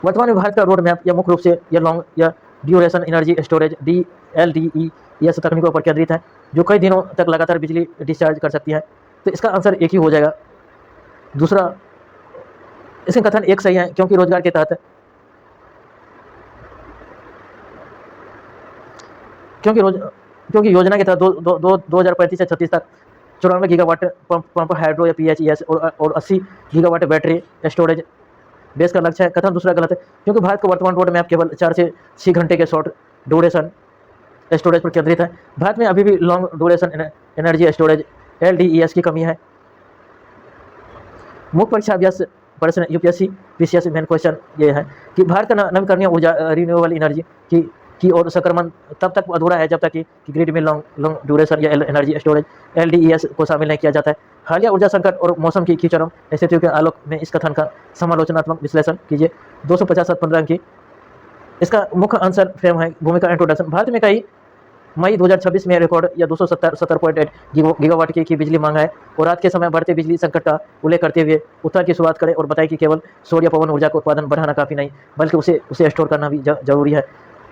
वर्तमान में भारत का रोड मैप या मुख्य रूप से या लॉन्ग या ड्यूरेशन एनर्जी स्टोरेज DLDES तकनीकों पर केंद्रित है, जो कई दिनों तक लगातार बिजली डिस्चार्ज कर सकती है। तो इसका आंसर एक ही हो जाएगा। दूसरा, इसका कथन एक सही है, क्योंकि रोजगार के तहत क्योंकि योजना के तहत 2035 से 36 तक 94 गीगावाट पंप हाइड्रो या PHES और 80 गीगावाट बैटरी स्टोरेज बेस का लक्ष्य है। कथन दूसरा गलत है, क्योंकि भारत का वर्तमान रोड मैप केवल 4 से 6 घंटे के शॉर्ट ड्यूरेशन स्टोरेज पर केंद्रित है। भारत में अभी भी long duration energy storage LDES की कमी है। मुख्य परीक्षा अभ्यास प्रश्न यूपीएससी पीसीएस मेन क्वेश्चन ये है कि भारत का नवीकरणीय ऊर्जा रिन्यूएबल एनर्जी की ओर संक्रमण तब तक अधूरा है जब तक कि ग्रिड में लॉन्ग ड्यूरेशन या एनर्जी स्टोरेज LDES को शामिल नहीं किया जाता है। हालिया ऊर्जा संकट और मौसम की चरम स्थितियों के आलोक में इस कथन का समालोचनात्मक विश्लेषण कीजिए। 250-15 अंक की इसका मुख्य आंसर फ्रेम है। भूमिका इंट्रोडक्शन, भारत में कई मई 2026 में रिकॉर्ड या 270.8 गीगावाट की बिजली मांग है और रात के समय बढ़ते बिजली संकट का उल्लेख करते हुए उत्तर की शुरुआत करें और बताएं कि केवल सौर या पवन ऊर्जा का उत्पादन बढ़ाना काफ़ी नहीं, बल्कि उसे स्टोर करना भी जरूरी है।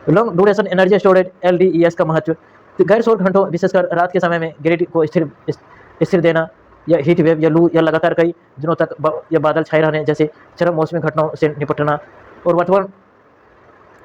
Long duration energy storage LDES का महत्व, गैर सौर घंटों विशेषकर रात के समय में ग्रिड को स्थिर देना या हीट वेव या लू या लगातार कई दिनों तक या बादल छाए रहने जैसे चरम मौसमी घटनाओं से निपटना। और वर्तमान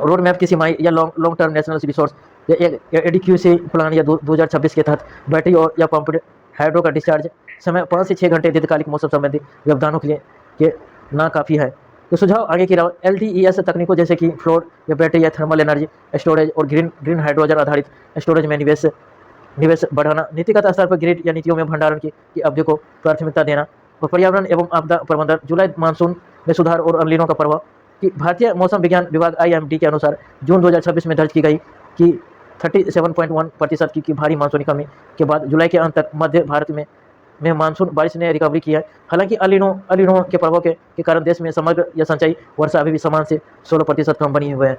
रोड मैप किसी माई या लॉन्ग टर्म नेशनल रिसोर्स या एडिक्यूसी प्लान या 2026 के तहत बैटरी और या पंप्ड हाइड्रो का डिस्चार्ज समय 5 से 6 घंटे दीर्घकालिक मौसम संबंधी व्यवधानों के लिए ना काफ़ी है। तो सुझाव आगे की LDES तकनीकों जैसे कि फ्लोर या बैटरी या थर्मल एनर्जी स्टोरेज और ग्रीन हाइड्रोजन आधारित स्टोरेज में निवेश बढ़ाना, नीतिगत स्तर पर ग्रिड या नीतियों में भंडारण की अवधि को प्राथमिकता देना और पर्यावरण एवं आपदा प्रबंधन, जुलाई मानसून में सुधार और अल्नीनो का प्रभाव। कि भारतीय मौसम विज्ञान विभाग IMD के अनुसार जून 2026 में दर्ज की गई कि 37.1% की भारी मानसूनी कमी के बाद जुलाई के अंत तक मध्य भारत में मानसून बारिश ने रिकवरी की है। हालांकि अलिनो के प्रभाव के कारण देश में समग्र या सिंचाई वर्षा अभी भी समान से 16% कम बनी हुई है।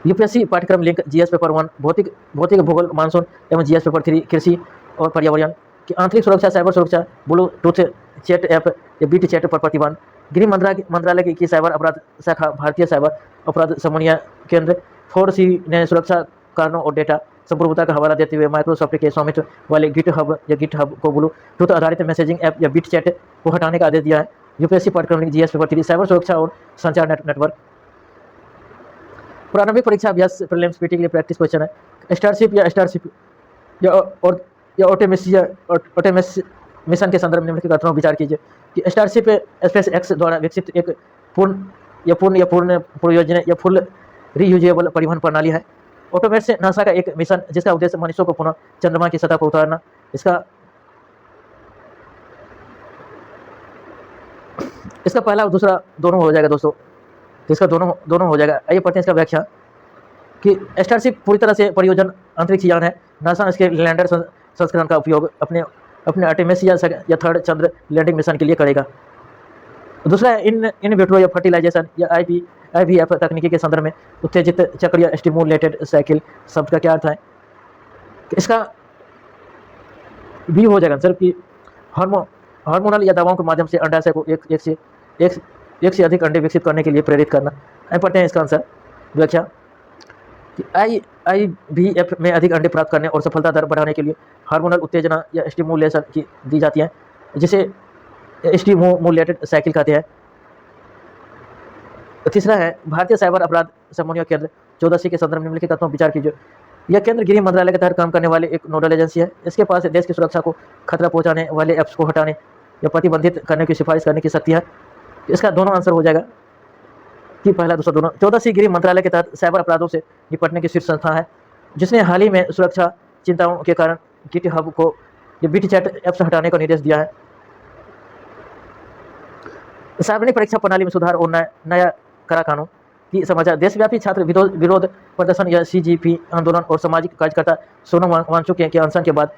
यूपीएससी पाठ्यक्रम लिंक GS पेपर 1 भौतिक भूगोल मानसून एवं GS पेपर 3 कृषि और पर्यावरण की आंतरिक सुरक्षा, साइबर सुरक्षा, ब्लूटूथ चैट ऐप या बीट चैट पर प्रतिबंध, गृह मंत्रालय की साइबर अपराध शाखा, भारतीय साइबर अपराध समन्वय केंद्र 4C ने सुरक्षा कारणों और डेटा संप्रभुता का हवाला देते हुए माइक्रोसॉफ्ट के स्वामित्व वाले गिटहब को ब्लूटूथ आधारित मैसेजिंग ऐप या बीट चैट को हटाने का आदेश दिया है। यूपीएससी पाठ्यक्रम लिंक GS पेपर 3 साइबर सुरक्षा और संचार नेटवर्क। प्रारंभिक परीक्षा अभ्यास प्रीलिम्स PT के लिए प्रैक्टिस क्वेश्चन है। स्टारशिप या ऑटोमेस मिशन के संदर्भ में निम्नलिखित कथनों पर विचार कीजिए कि स्टारशिप SpaceX द्वारा विकसित एक पूर्ण प्रयोजन या फुल रीयूजेबल परिवहन प्रणाली है। ऑटोमेट से नासा का एक मिशन जिसका उद्देश्य मनुष्यों को पुनः चंद्रमा की सतह पर उतारना। इसका पहला और दूसरा दोनों हो जाएगा दोस्तों, तो इसका दोनों हो जाएगा। आइए पढ़ते हैं इसका व्याख्या कि स्टारशिप पूरी तरह से परियोजना अंतरिक्ष यान है। नासा इसके लैंडर संस्करण का उपयोग अपने आर्टेमिस या थर्ड चंद्र लैंडिंग मिशन के लिए करेगा। दूसरा है इन विट्रो या फर्टिलाइजेशन या IVF तकनीकी के संदर्भ में उत्तेजित चक्र या स्टिमुलेटेड साइकिल शब्द का क्या अर्थ है। इसका भी हो जाएगा सर कि हार्मोनल या दवाओं के माध्यम से अंडाशय को एक से अधिक अंडे विकसित करने के लिए प्रेरित करना। आइए पढ़ते हैं इसका आंसर। व्याख्या कि IVF में अधिक अंडे प्राप्त करने और सफलता दर बढ़ाने के लिए हार्मोनल उत्तेजना या स्टिमुलेशन की दी जाती है, जिसे स्टिमुलेटेड साइकिल कहते हैं। तीसरा है भारतीय साइबर अपराध समन्वय केंद्र 14C के संदर्भ में निम्नलिखित तत्वों पर विचार कीजिए। यह केंद्र गृह मंत्रालय के तहत काम करने वाले एक नोडल एजेंसी है। इसके पास देश की सुरक्षा को खतरा पहुंचाने वाले ऐप्स को हटाने या प्रतिबंधित करने की सिफारिश करने की शक्ति है। इसका दोनों आंसर हो जाएगा कि पहला दूसरा दोनों। 14C गृह मंत्रालय के तहत साइबर अपराधों से निपटने की शीर्ष संस्था है, जिसने हाल ही में सुरक्षा चिंताओं के कारण GitHub को BitChat ऐप्स हटाने का निर्देश दिया है। सार्वजनिक परीक्षा प्रणाली में सुधार और नया करा कानून की समाचार। देशव्यापी छात्र विरोध प्रदर्शन या CGP आंदोलन और सामाजिक कार्यकर्ता सोनम वांगचुक के अनशन के बाद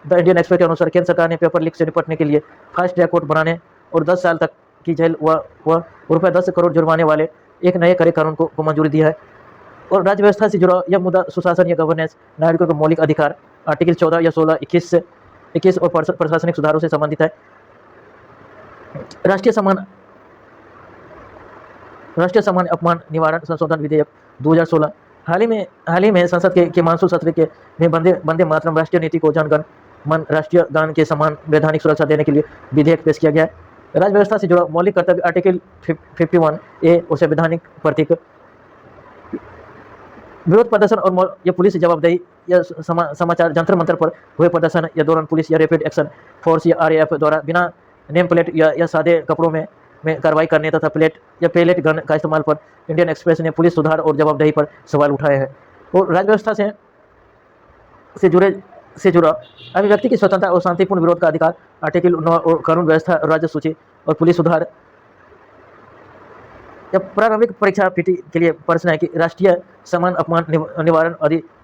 द इंडियन एक्सप्रेस के अनुसार केंद्र सरकार ने पेपर लीक से निपटने के लिए फास्ट ट्रैक कोर्ट बनाने और 10 साल तक की जेल व ₹10 करोड़ जुर्माने वाले एक नए कड़े कानून को मंजूरी दी है। और राज्य व्यवस्था से जुड़ा यह मुद्दा सुशासन या गवर्नेंस, नागरिकों के मौलिक अधिकार, आर्टिकल 14 या 16, 21 और प्रशासनिक सुधारों से संबंधित है। राष्ट्रीय सामान्य अपमान निवारण संशोधन विधेयक 2016 हाल ही में संसद के मानसून सत्र में वंदे मातरम राष्ट्रीय नीति को जनगण मन राष्ट्रीय गान के समान वैधानिक सुरक्षा देने के लिए विधेयक पेश किया गया है। राज्य व्यवस्था से जुड़ा मौलिक कर्तव्य आर्टिकल 51A और संवैधानिक प्रतीक विरोध प्रदर्शन और या पुलिस जवाबदेही या समाचार जंतर मंतर पर हुए प्रदर्शन या दौरान पुलिस या रैपिड एक्शन फोर्स या RAF द्वारा बिना नेम प्लेट या सादे कपड़ों में कार्रवाई करने तथा पेलेट गन का इस्तेमाल पर इंडियन एक्सप्रेस ने पुलिस सुधार और जवाबदेही पर सवाल उठाए हैं। और राज्य व्यवस्था से जुड़ा अभिव्यक्ति की स्वतंत्रता और शांतिपूर्ण विरोध का अधिकार आर्टिकल 9 और कानून व्यवस्था, राज्य सूची और पुलिस सुधार। या प्रारंभिक परीक्षा PT के लिए प्रश्न है कि राष्ट्रीय समान अपमान निवारण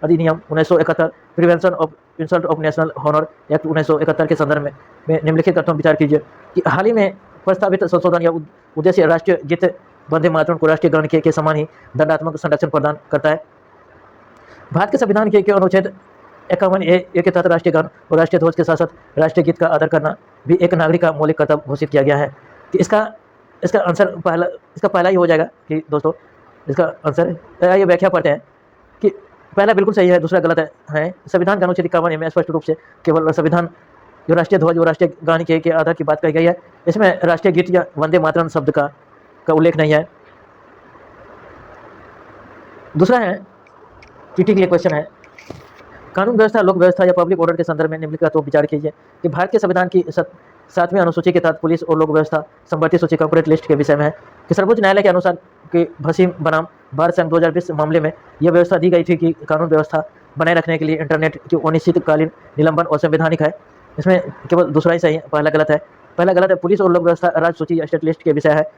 अधिनियम 1971 prevention of insult of national honour act 1971 के संदर्भ में निम्नलिखित तथ्यों पर विचार कीजिए कि हाल ही में प्रस्तावित संशोधन या उद्देश्य राष्ट्रीय गीत वंदे मातरम को राष्ट्रीय गान के समान ही दंडात्मक संरक्षण प्रदान करता है। भारत के संविधान के अनुच्छेद 51A के तहत राष्ट्रीय गान और राष्ट्रीय ध्वज के साथ साथ राष्ट्रीय गीत का आदर करना भी एक नागरिक का मौलिक कर्तव्य घोषित किया गया है। कि इसका आंसर पहला ही हो जाएगा कि दोस्तों इसका आंसर ये व्याख्या पढ़ते हैं कि पहला बिल्कुल सही है, दूसरा गलत है। संविधान का अनुच्छेद 51A में स्पष्ट रूप से केवल संविधान जो राष्ट्रीय ध्वज और राष्ट्रीय गान के आधार की बात कही गई है। इसमें राष्ट्रीय गीत या वंदे मातरम शब्द का उल्लेख नहीं है। दूसरा है PT के लिए क्वेश्चन है कानून व्यवस्था, लोक व्यवस्था या पब्लिक ऑर्डर के संदर्भ में निम्नलिखित तो विचार कीजिए कि भारत के संविधान की 7वीं अनुसूची के तहत पुलिस और लोक व्यवस्था संपत्ति सूची कॉर्पोरेट लिस्ट के विषय में है कि सर्वोच्च न्यायालय के अनुसार कि भसीम बनाम भारत संघ 2020 मामले में यह व्यवस्था दी गई थी कि कानून व्यवस्था बनाए रखने के लिए इंटरनेट की अनिश्चितकालीन निलंबन और संवैधानिक है। इसमें केवल दूसरा ही सही है, पहला गलत है। पहला गलत है, पुलिस और लोक व्यवस्था राज्य सूची या स्टेट लिस्ट के विषय है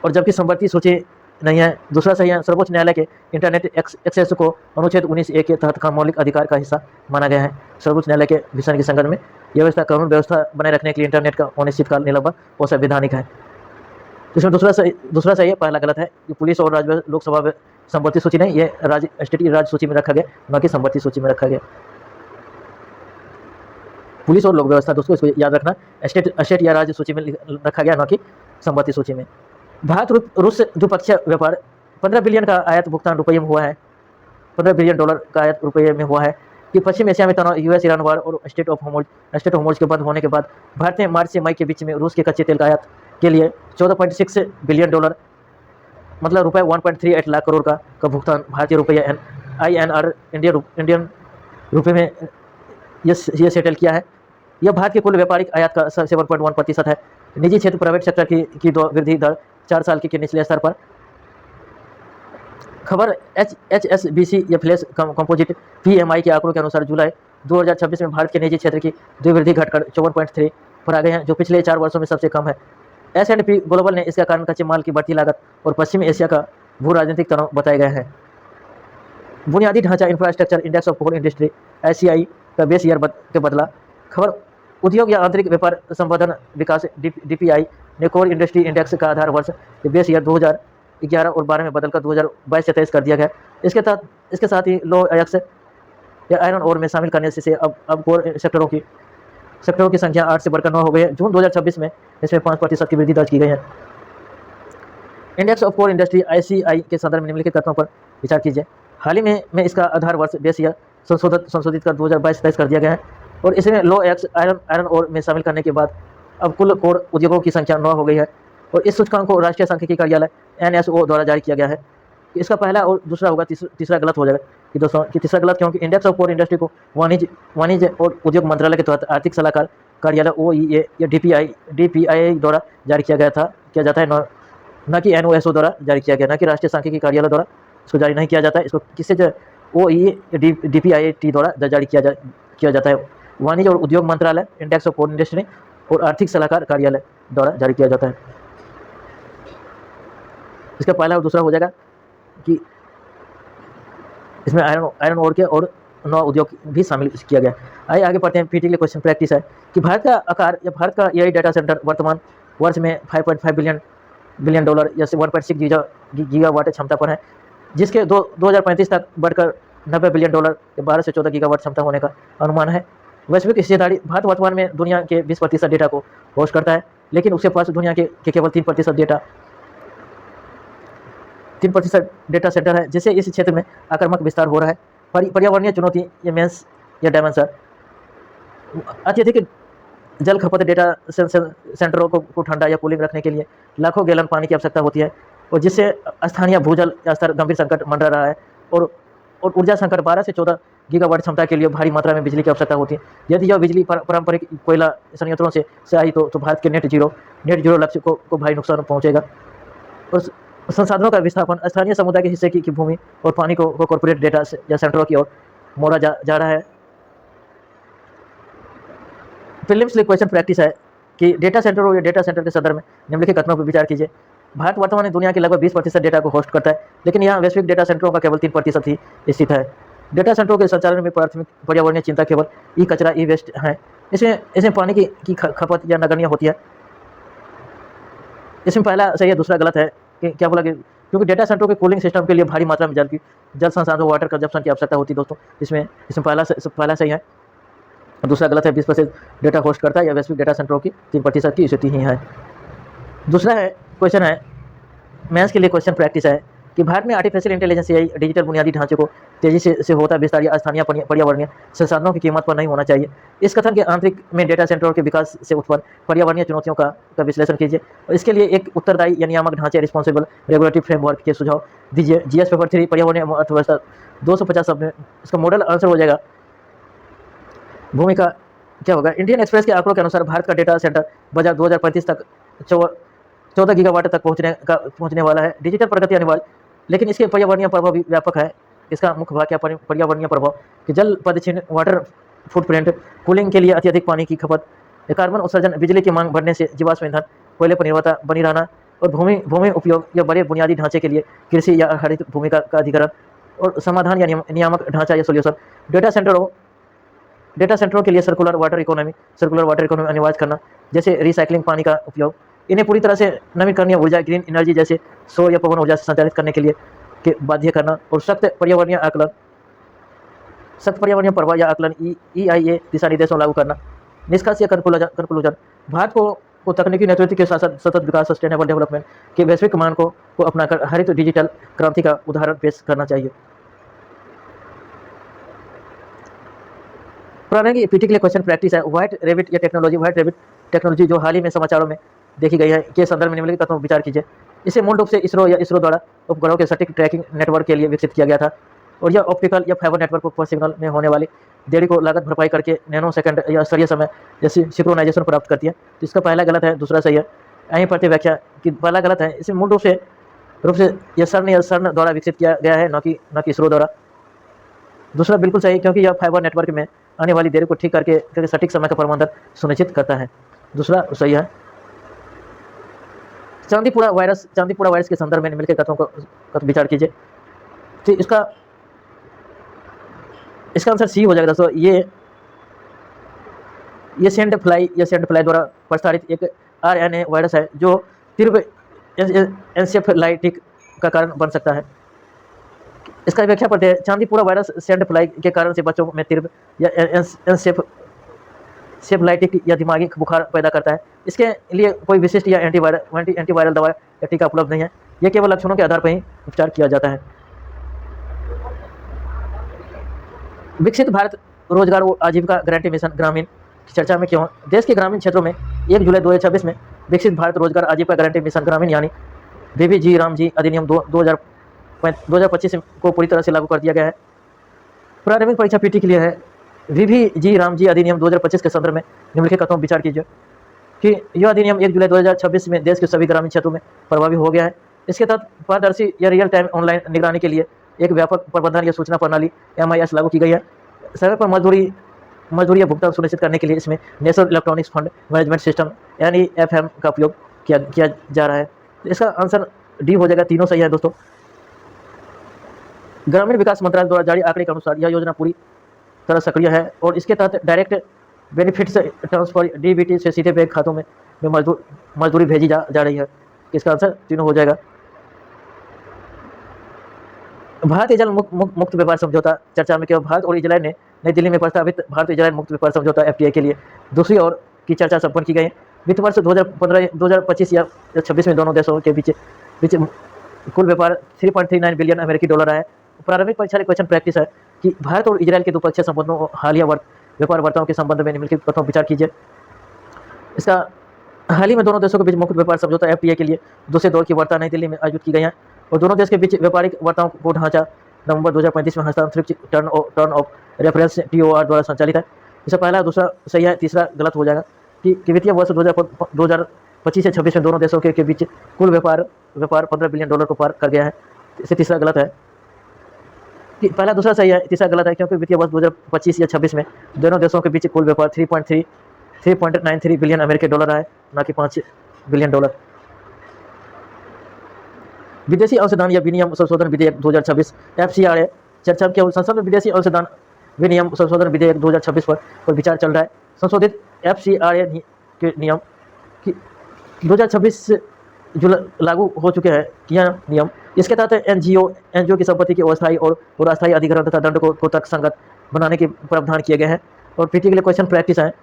और जबकि संपत्ति सूची नहीं है। दूसरा सही है, सर्वोच्च न्यायालय के इंटरनेट एक्सेस को अनुच्छेद 19A के तहत का मौलिक अधिकार का हिस्सा माना गया है। सर्वोच्च न्यायालय के विषय के संगठन में यह व्यवस्था कानून व्यवस्था बनाए रखने के लिए इंटरनेट का अनिश्चितकाल निलंबन और संवैधानिक है। इसमें दूसरा सही है, पहला गलत है कि पुलिस और राज्य लोकसभा संपत्ति सूची नहीं, ये राज्य सूची में रखा गया, न कि संपत्ति सूची में रखा गया। पुलिस और लोक व्यवस्था दोस्तों इसको याद रखना, स्टेट या राज्य सूची में रखा गया, न कि संपत्ति सूची में। भारत रूस द्विपक्षीय व्यापार 15 बिलियन का आयात भुगतान रुपये में हुआ है, $15 बिलियन का आयात रुपये में हुआ है कि पश्चिम एशिया में तनाव, US ईरान वार और स्टेट ऑफ होमोज के बंद होने के बाद भारत ने मार्च से मई के बीच में रूस के कच्चे तेल का आयात के लिए $14.6 बिलियन मतलब रुपये 1.38 लाख करोड़ का भुगतान भारतीय रुपये INR इंडियन रुपये में ये सेटल किया है। यह भारत के कुल व्यापारिक आयात का 7.1% है। निजी क्षेत्र प्राइवेट सेक्टर की वृद्धि दर 4 साल के निचले स्तर पर। खबर HSBC या फ्लैश कंपोजिट PMI के आंकड़ों के अनुसार जुलाई 2026 में भारत के निजी क्षेत्र की वृद्धि घटकर 54.3 पर आ गए हैं, जो पिछले 4 वर्षों में सबसे कम है। S&P ग्लोबल ने इसका कारण कच्चे माल की बढ़ती लागत और पश्चिमी एशिया का भू राजनीतिक तनाव बताए गए हैं। बुनियादी ढांचा infrastructure index of core industry ICI का बेस ईयर के बदला। खबर उद्योग या आंतरिक व्यापार संवर्धन विकास DPI ने कोर इंडस्ट्री इंडेक्स का आधार वर्ष बेस ईयर 2011 और 12 में बदलकर 2022 से 23 कर दिया गया। इसके साथ ही लो अयस्क या आयरन ओर में शामिल करने से अब कोर सेक्टरों की सेक्टरों की संख्या 8 से बढ़कर 9 हो गई है। जून 2026 में इसमें 5% की वृद्धि दर्ज की गई है। Index of core industry ICI के संदर्भ में निम्नलिखित तथ्यों पर विचार कीजिए। हाल ही में इसका आधार वर्ष बेस ईयर संशोधित कर 2022-23 कर दिया गया है और इसमें लो एक्स आयरन ओर में शामिल करने के बाद अब कुल कोर उद्योगों की संख्या 9 हो गई है और इस सूचकांक को राष्ट्रीय सांख्यिकी कार्यालय NSO द्वारा जारी किया गया है। इसका पहला और दूसरा होगा, तीसरा गलत हो जाएगा कि दोस्तों कि तीसरा गलत क्योंकि इंडेक्स ऑफ कोर इंडस्ट्री को वाणिज्य और उद्योग मंत्रालय के तहत आर्थिक सलाहकार कार्यालय OEA या DPIA द्वारा जारी किया जाता है, न कि NOSO द्वारा जारी किया गया, न कि राष्ट्रीय सांख्यिकी कार्यालय द्वारा इसको जारी नहीं किया जाता है। इसको किससे OEA DPIA द्वारा जारी किया जाता है। वाणिज्य और उद्योग मंत्रालय, इंडेक्स ऑफ कोर इंडस्ट्री और आर्थिक सलाहकार कार्यालय द्वारा जारी किया जाता है। इसका पहला और दूसरा हो जाएगा कि इसमें आयरन ओर के और 9 उद्योग भी शामिल किया गया। आइए आगे पढ़ते हैं। पीटी के लिए क्वेश्चन प्रैक्टिस है कि भारत का आकार या भारत का AI डाटा सेंटर वर्तमान वर्ष में $5.5 बिलियन या 1.6 गीगावाट क्षमता पर है, जिसके 2035 तक बढ़कर $90 बिलियन या 12 से 14 गीगावाट क्षमता होने का अनुमान है। वैश्विक हिस्सेदारी, भारत वर्तमान में दुनिया के 20% डेटा को होस्ट करता है, लेकिन उसके पास दुनिया के केवल 3% डेटा सेंटर है, जिससे इस क्षेत्र में आक्रामक विस्तार हो रहा है। पर्यावरणीय चुनौती या मेंस या डायमेंशन, अत्यधिक जल खपत, डेटा सेंटरों को ठंडा या कूलिंग रखने के लिए लाखों गैलन पानी की आवश्यकता होती है और जिससे स्थानीय भूजल स्तर गंभीर संकट मंडरा रहा है और ऊर्जा संकट, 12 से 14 गीगावाट क्षमता के लिए भारी मात्रा में बिजली की आवश्यकता होती है। यदि यह बिजली पारंपरिक कोयला संयंत्रों से आई तो भारत के नेट जीरो लक्ष्य को भारी नुकसान पहुंचेगा। और संसाधनों का विस्थापन, स्थानीय समुदाय के हिस्से की भूमि और पानी को कॉर्पोरेट डेटा या सेंटरों की ओर मोड़ा जा रहा है। प्रीलिम्स लिए क्वेश्चन प्रैक्टिस है कि डेटा सेंटर या डेटा सेंटर के संदर्भ में निम्नलिखित कथनों पर विचार कीजिए। भारत वर्तमान में दुनिया के लगभग 20% डेटा को होस्ट करता है, लेकिन यहाँ वैश्विक डेटा सेंटरों का केवल 3% ही स्थित है। डेटा सेंटरों के संचालन में प्राथमिक पर्यावरणीय चिंता केवल कचरा, वेस्ट है। इसमें पानी की खपत या नगण्य होती है। इसमें पहला सही है, दूसरा गलत है। कि क्या बोला कि क्योंकि डेटा सेंटरों के कूलिंग सिस्टम के लिए भारी मात्रा में जल संसाधन, वाटर कंजप्शन की आवश्यकता होती है दोस्तों। इसमें पहला सही है, दूसरा गलत है। 20% डेटा होस्ट करता है या वैश्विक डेटा सेंटरों की 3% की स्थिति ही है। दूसरा है क्वेश्चन है मैथ्स के लिए क्वेश्चन प्रैक्टिस है कि भारत में आर्टिफिशियल इंटेलिजेंस या डिजिटल बुनियादी ढांचे को तेजी से होता विस्तार या स्थानीय पर्यावरणीय संसाधनों की कीमत पर नहीं होना चाहिए। इस कथन के आंतरिक में डेटा सेंटरों के विकास से उत्पन्न पर्यावरणीय चुनौतियों का विश्लेषण कीजिए और इसके लिए एक उत्तरदायी या नियामक ढांचे, रिस्पॉन्सिबल रेगुलेटरी फ्रेमवर्क के सुझाव दीजिए। GS पेपर 3 पर्यावरणीय अर्थव्यवस्था 250 शब्द में इसका मॉडल आंसर हो जाएगा। भूमिका क्या होगा? इंडियन एक्सप्रेस के आंकड़ों के अनुसार भारत का डेटा सेंटर बाजार 2035 तक 14 गीगावाट तक पहुंचने वाला है। डिजिटल प्रगति अनिवार्य, लेकिन इसके पर्यावरणीय प्रभाव भी व्यापक है। इसका मुख्य भाग क्या पर्यावरणीय प्रभाव कि जल पदचिह्न, वाटर फुटप्रिंट, कूलिंग के लिए अत्यधिक पानी की खपत, कार्बन उत्सर्जन, बिजली की मांग बढ़ने से जीवाश्म ईंधन, कोयले पर निर्भरता बनी रहना और भूमि उपयोग या बड़े बुनियादी ढांचे के लिए कृषि या हरित भूमि का अधिग्रहण और समाधान या नियामक ढांचा या सोल्यूशन। डेटा सेंटरों के लिए सर्कुलर वाटर इकोनॉमी अनिवार्य करना, जैसे रिसाइकलिंग, पानी का उपयोग, इन्हें पूरी तरह से नवीकरणीय ऊर्जा, ग्रीन एनर्जी जैसे सौर या पवन ऊर्जा से संचालित करने के लिए बाध्य करना और सख्त पर्यावरणीय प्रभाव या आकलन EIA दिशा निर्देशों लागू करना। निष्कर्ष या कंक्लूजन, भारत को तकनीकी नेतृत्व के साथ सतत विकास, सस्टेनेबल डेवलपमेंट के वैश्विक मानकों को अपनाकर हरित डिजिटल क्रांति का उदाहरण पेश करना चाहिए। पुराने पीटी के लिए क्वेश्चन प्रैक्टिस है। व्हाइट रैबिट टेक्नोलॉजी जो हाल ही में समाचारों में देखी गई है के संदर्भ में निम्नलिखित तत्वों पर विचार कीजिए। इसे मूल रूप से इसरो द्वारा उपग्रहों के सटीक ट्रैकिंग नेटवर्क के लिए विकसित किया गया था और यह ऑप्टिकल या फाइबर नेटवर्क पर सिग्नल में होने वाली देरी को लागत भरपाई करके नैनो सेकंड या स्तरीय समय जैसे सिंक्रोनाइजेशन प्राप्त करती है। तो इसका पहला गलत है, दूसरा सही है। यहीं पढ़ते व्याख्या कि पहला गलत है। इसे मूल रूप से यह CERN द्वारा विकसित किया गया है, न कि इसरो द्वारा। दूसरा बिल्कुल सही, क्योंकि यह फाइबर नेटवर्क में आने वाली देरी को ठीक करके सटीक समय का प्रबंधन सुनिश्चित करता है। दूसरा सही है। चांदीपुरा वायरस के संदर्भ में निम्नलिखित तथ्यों का विचार कीजिए। तो इसका आंसर सी हो जाएगा दोस्तों। ये सेंड फ्लाई द्वारा प्रसारित एक RNA वायरस है जो तीव्र एन्सेफेलाइटिस का कारण बन सकता है। इसका व्याख्या पढ़ते हैं। चांदीपुरा वायरस सेंड फ्लाई के कारण से बच्चों में तीव्र या सेफलाइटिक या दिमागी बुखार पैदा करता है। इसके लिए कोई विशिष्ट या एंटीवायरल दवा या टीका उपलब्ध नहीं है। यह केवल लक्षणों के आधार पर ही उपचार किया जाता है। विकसित भारत रोजगार और आजीविका गारंटी मिशन ग्रामीण की चर्चा में क्यों? देश के ग्रामीण क्षेत्रों में 1 जुलाई 2026 में विकसित भारत रोजगार आजीविका गारंटी मिशन ग्रामीण यानी बीबीजी रामजी अधिनियम 2025 को पूरी तरह से लागू कर दिया गया है। प्रारंभिक परीक्षा पीटी के लिए है। बीबीजी रामजी अधिनियम 2025 के संदर्भ में निम्नलिखित कथनों पर विचार कीजिए कि यह अधिनियम 1 जुलाई 2026 में देश के सभी ग्रामीण क्षेत्रों में प्रभावी हो गया है। इसके तहत पारदर्शी या रियल टाइम ऑनलाइन निगरानी के लिए एक व्यापक प्रबंधन या सूचना प्रणाली MIS लागू की गई है। सरकार पर मजदूरी या भुगतान सुनिश्चित करने के लिए इसमें national electronics fund management system NEFM का उपयोग किया जा रहा है। इसका आंसर डी हो जाएगा। तीनों सही है दोस्तों। ग्रामीण विकास मंत्रालय द्वारा जारी आंकड़े के अनुसार यह योजना पूरी तरह सक्रिय है और इसके तहत डायरेक्ट बेनिफिट्स ट्रांसफर DBT से सीधे बैंक खातों में मजदूरी भेजी जा रही है। इसका आंसर तीनों हो जाएगा। भारत इजराइल मुक्त व्यापार समझौता चर्चा में क्यों? भारत और इजराइल ने नई दिल्ली में प्रस्तावित भारत इजराइल मुक्त व्यापार समझौता FTA के लिए दूसरी ओर की चर्चा संपन्न की गई है। वित्त वर्ष 2025 या 26 में दोनों देशों के बीच कुल व्यापार 3.39 बिलियन अमेरिकी डॉलर आया है। प्रारंभिक परीक्षा क्वेश्चन प्रैक्टिस है कि भारत और इजराइल के द्विपक्षीय संबंधों और हालिया व्यापार वार्ताओं के संबंध में निम्नलिखित कथनों पर विचार कीजिए। इसका हाल ही में दोनों देशों के बीच मुक्त व्यापार समझौता FTA के लिए दूसरे दौर की वार्ता नई दिल्ली में आयोजित की गई है और दोनों देश के बीच व्यापारिक वार्ताओं को ढांचा नवंबर 2035 में हस्तांतरित टर्न ऑफ रेफरेंस TOR द्वारा संचालित है। इसका पहला दूसरा सही है, तीसरा गलत हो जाएगा कि वित्तीय वर्ष 2025 से 26 में दोनों देशों के बीच कुल व्यापार 15 बिलियन डॉलर को पार कर गया है। इसे तीसरा गलत है कि पहला दूसरा सही है, तीसरा गलत है क्योंकि वित्तीय वर्ष 2025 या 26 में दोनों देशों के बीच कुल व्यापार 3.93 बिलियन अमेरिकी डॉलर है, न कि 5 बिलियन डॉलर। विदेशी अंशदान या विनियम संशोधन विधेयक 2026 FCRA चर्चा के संसद में विदेशी अंशदान विनियम संशोधन विधेयक 2026 पर विचार चल रहा है। संशोधित FCRA के नियम की 2026 लागू हो चुके हैं। यह नियम इसके तहत NGO की संपत्ति की अस्थायी और अस्थायी अधिग्रहण तथा दंड को तर्कसंगत बनाने के प्रावधान किए गए हैं। और पीटी के लिए क्वेश्चन प्रैक्टिस है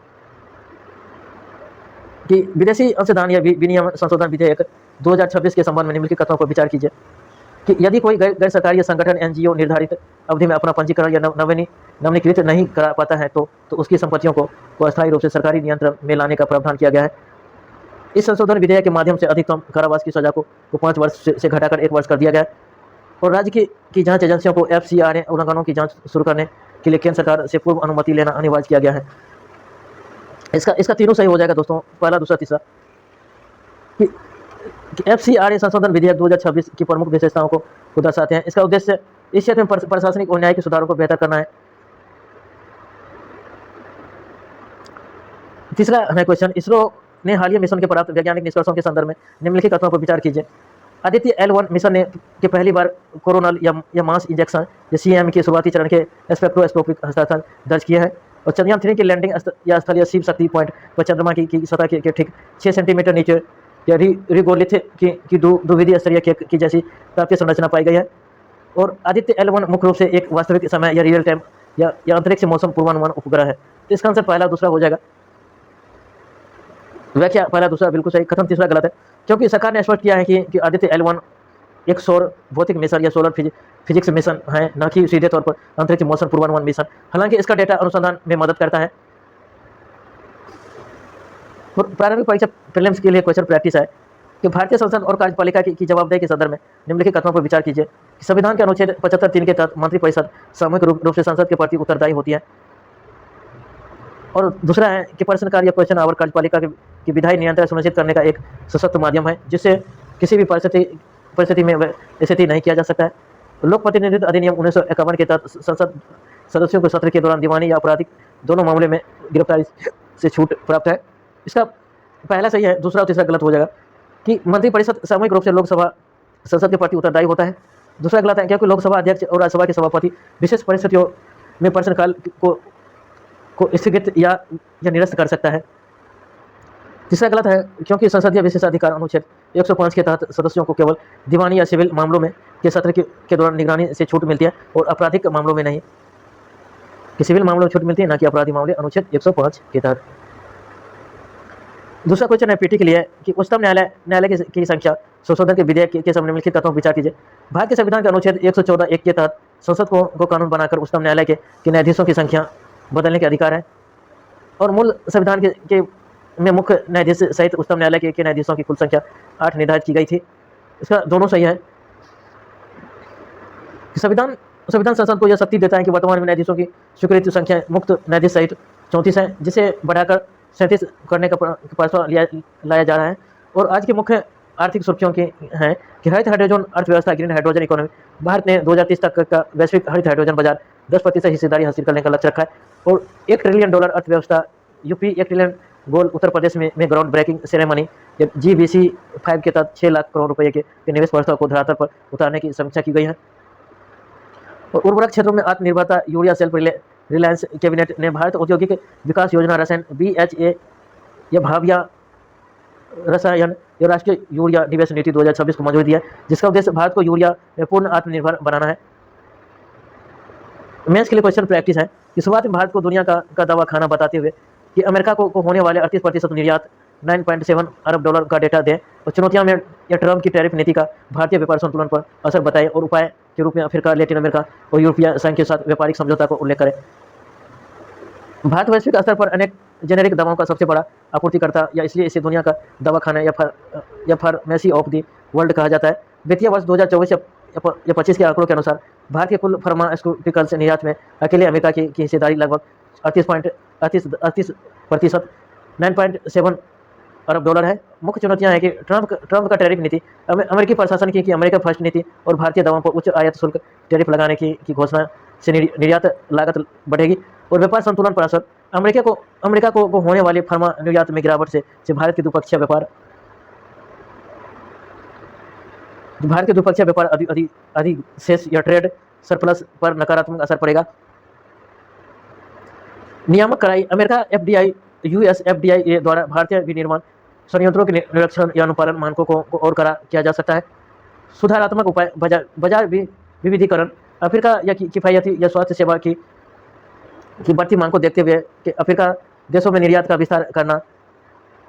कि विदेशी अंशदान या विनियम संशोधन विधेयक 2026 के संबंध में निम्नलिखित कथनों पर विचार कीजिए कि यदि कोई गैर सरकारी संगठन NGO निर्धारित अवधि में अपना पंजीकरण या नवीनीकृत नहीं करा पाता है तो उसकी संपत्तियों को अस्थायी रूप से सरकारी नियंत्रण में लाने का प्रावधान किया गया है। इस संशोधन विधेयक के माध्यम से अधिकतम कारावास की सजा को 5 वर्ष से घटाकर 1 वर्ष कर दिया गया है और राज्य की जांच एजेंसियों को FCRA उल्लंघनों की जांच शुरू करने के लिए केंद्र सरकार से पूर्व अनुमति लेना अनिवार्य किया गया है। इसका तीनों सही हो जाएगा दोस्तों, पहला दूसरा तीसरा। FCRA संशोधन विधेयक 2026 की प्रमुख विशेषताओं को दर्शाते हैं। इसका उद्देश्य इस क्षेत्र में प्रशासनिक और न्यायिक सुधारों को बेहतर करना है। तीसरा है क्वेश्चन, इसरो ने हालिया मिशन के प्राप्त वैज्ञानिक निष्कर्षों के संदर्भ में निम्नलिखित कथनों पर विचार कीजिए। आदित्य L1 मिशन ने के पहली बार कोरोनल या मास इंजेक्शन या CM के शुरुआती चरण के स्पेक्ट्रोस्कोपिक हस्ताक्षर दर्ज किए हैं और चंद्रयान 3 की लैंडिंग या स्थलीय शिव शक्ति पॉइंट पर चंद्रमा की सतह के ठीक 6 सेंटीमीटर नीचे या रिगोलिथ की द्विविधीय स्तरीय की जैसी प्राप्ति संरचना पाई गई है। और आदित्य L1 मुख्य रूप से एक वास्तविक समय या रियल टाइम या अंतरिक्ष मौसम पूर्वानुमान उपग्रह है। तो इसका आंसर पहला दूसरा हो जाएगा। व्याख्या पहला दूसरा बिल्कुल सही, कथन तीसरा गलत है क्योंकि सरकार ने स्पष्ट किया है कि आदित्य L1 एक सौर भौतिक मिशन या सोलर फिजिक्स मिशन है, न कि सीधे तौर पर अंतरिक्ष मौसम पूर्वानुमान मिशन। हालांकि इसका डेटा अनुसंधान में मदद करता है। प्रारंभिक परीक्षा प्रीलिम्स के लिए क्वेश्चन प्रैक्टिस है कि भारतीय संसद और कार्यपालिका की जवाबदेही के संदर्भ में निम्नलिखित कथनों पर विचार कीजिए कि संविधान के अनुच्छेद 75(3) के तहत मंत्रिपरिषद सामूहिक रूप से संसद के प्रति उत्तरदायी होती है। और दूसरा है कि प्रश्नकाल या क्वेश्चन आवर कार्यपालिका की विधायी नियंत्रण सुनिश्चित करने का एक सशक्त माध्यम है जिससे किसी भी परिस्थिति में स्थिति नहीं किया जा सकता है। लोक प्रतिनिधित्व अधिनियम 1951 के तहत संसद सदस्यों को सत्र के दौरान दीवानी या आपराधिक दोनों मामले में गिरफ्तारी से छूट प्राप्त है। इसका पहला सही है, दूसरा और तीसरा गलत हो जाएगा कि मंत्रिपरिषद सामूहिक रूप से लोकसभा संसद के प्रति उत्तरदायी होता है। दूसरा गलत है क्योंकि लोकसभा अध्यक्ष और राज्यसभा के सभापति विशेष परिस्थितियों में प्रश्नकाल को स्थगित या निरस्त कर सकता है। तीसरा गलत है क्योंकि संसदीय विशेषाधिकार अनुच्छेद 105 के तहत सदस्यों को केवल दीवानी या सिविल मामलों में के सत्र के दौरान निगरानी से छूट मिलती है और आपराधिक मामलों में नहीं। कि सिविल मामलों में छूट मिलती है, ना कि अपराधी मामले अनुच्छेद 105 के तहत। दूसरा क्वेश्चन है पीटी के लिए कि उच्चतम न्यायालय की संख्या संशोधन के विधेयक के समय निम्नलिखित तथ्यों पर विचार कीजिए। भारत के संविधान के अनुच्छेद 114(1) के तहत संसद को कानून बनाकर उच्चतम न्यायालय के न्यायाधीशों की संख्या बदलने के अधिकार है और मूल संविधान में मुख्य न्यायाधीश सहित उच्चतम न्यायालय के न्यायाधीशों की कुल संख्या 8 निर्धारित की गई थी। इसका दोनों सही है। संविधान संसद को यह शक्ति देता है कि वर्तमान में न्यायाधीशों की स्वीकृत संख्या मुक्त न्यायाधीश सहित 34 है, जिसे बढ़ाकर 37 करने का प्रस्ताव लाया जा रहा है। और आज की मुख्य आर्थिक सुर्खियों की हैं कि हरित हाइड्रोजन अर्थव्यवस्था, ग्रीन हाइड्रोजन इकोनॉमी। भारत ने 2030 तक का वैश्विक हरित हाइड्रोजन बाजार 10% हिस्सेदारी हासिल करने का लक्ष्य रखा है और $1 ट्रिलियन अर्थव्यवस्था यूपी, $1 ट्रिलियन गोल उत्तर प्रदेश में ग्राउंड ब्रेकिंग सेरेमनी GBC 5 के तहत 6 लाख करोड़ रुपए के निवेश प्रस्ताव को धरातल पर उतारने की समीक्षा की गई है। और उर्वरक क्षेत्रों में आत्मनिर्भरता, यूरिया सेल्फ रिलायंस। कैबिनेट ने भारत औद्योगिक विकास योजना रसायन BHA या भाविया रसायन या राष्ट्रीय यूरिया निवेश नीति 2026 को मंजूरी दिया है, जिसका उद्देश्य भारत को यूरिया में पूर्ण आत्मनिर्भर बनाना है। मेंस के लिए क्वेश्चन प्रैक्टिस है कि शुरुआत में भारत को दुनिया का दवा खाना बताते हुए कि अमेरिका को होने वाले 38% निर्यात $9.7 अरब का डेटा दें और चुनौतियां में या ट्रम्प की टैरिफ नीति का भारतीय व्यापार संतुलन पर असर बताए और उपाय के रूप में अफ्रीका, लैटिन अमेरिका और यूरोपीय संघ के साथ व्यापारिक समझौता को उल्लेख करें। भारत वैश्विक स्तर पर अनेक जेनेरिक दवाओं का सबसे बड़ा आपूर्तिकर्ता या इसलिए इसे दुनिया का दवाखाना या फार्मेसी ऑफ द वर्ल्ड कहा जाता है। वित्तीय वर्ष 2024 या 25 के आंकड़ों के अनुसार भारत के कुल फार्मास्यूटिकल्स निर्यात में अकेले अमेरिका की हिस्सेदारी लगभग 38% $9.7 अरब है। मुख्य चुनौतियां हैं कि ट्रंप का टैरिफ नीति, अमेरिकी प्रशासन की अमेरिका फर्स्ट नीति और भारतीय दवाओं पर उच्च आयात शुल्क टैरिफ लगाने की घोषणा से निर्यात लागत बढ़ेगी और व्यापार संतुलन पर असर। अमेरिका को होने वाली फार्मा निर्यात में गिरावट से भारत के द्विपक्षीय व्यापार अधिशेष या ट्रेड सरप्लस पर नकारात्मक असर पड़ेगा। नियामक कड़ाई, अमेरिका FDI, US FDIA द्वारा भारतीय विनिर्माण संयंत्रों के निरीक्षण या अनुपालन मानकों को और कड़ा किया जा सकता है। सुधारात्मक उपाय, बाजार विविधीकरण, अफ्रीका या किफायती या स्वास्थ्य सेवा की बढ़ती मांग को देखते हुए कि अफ्रीका देशों में निर्यात का विस्तार करना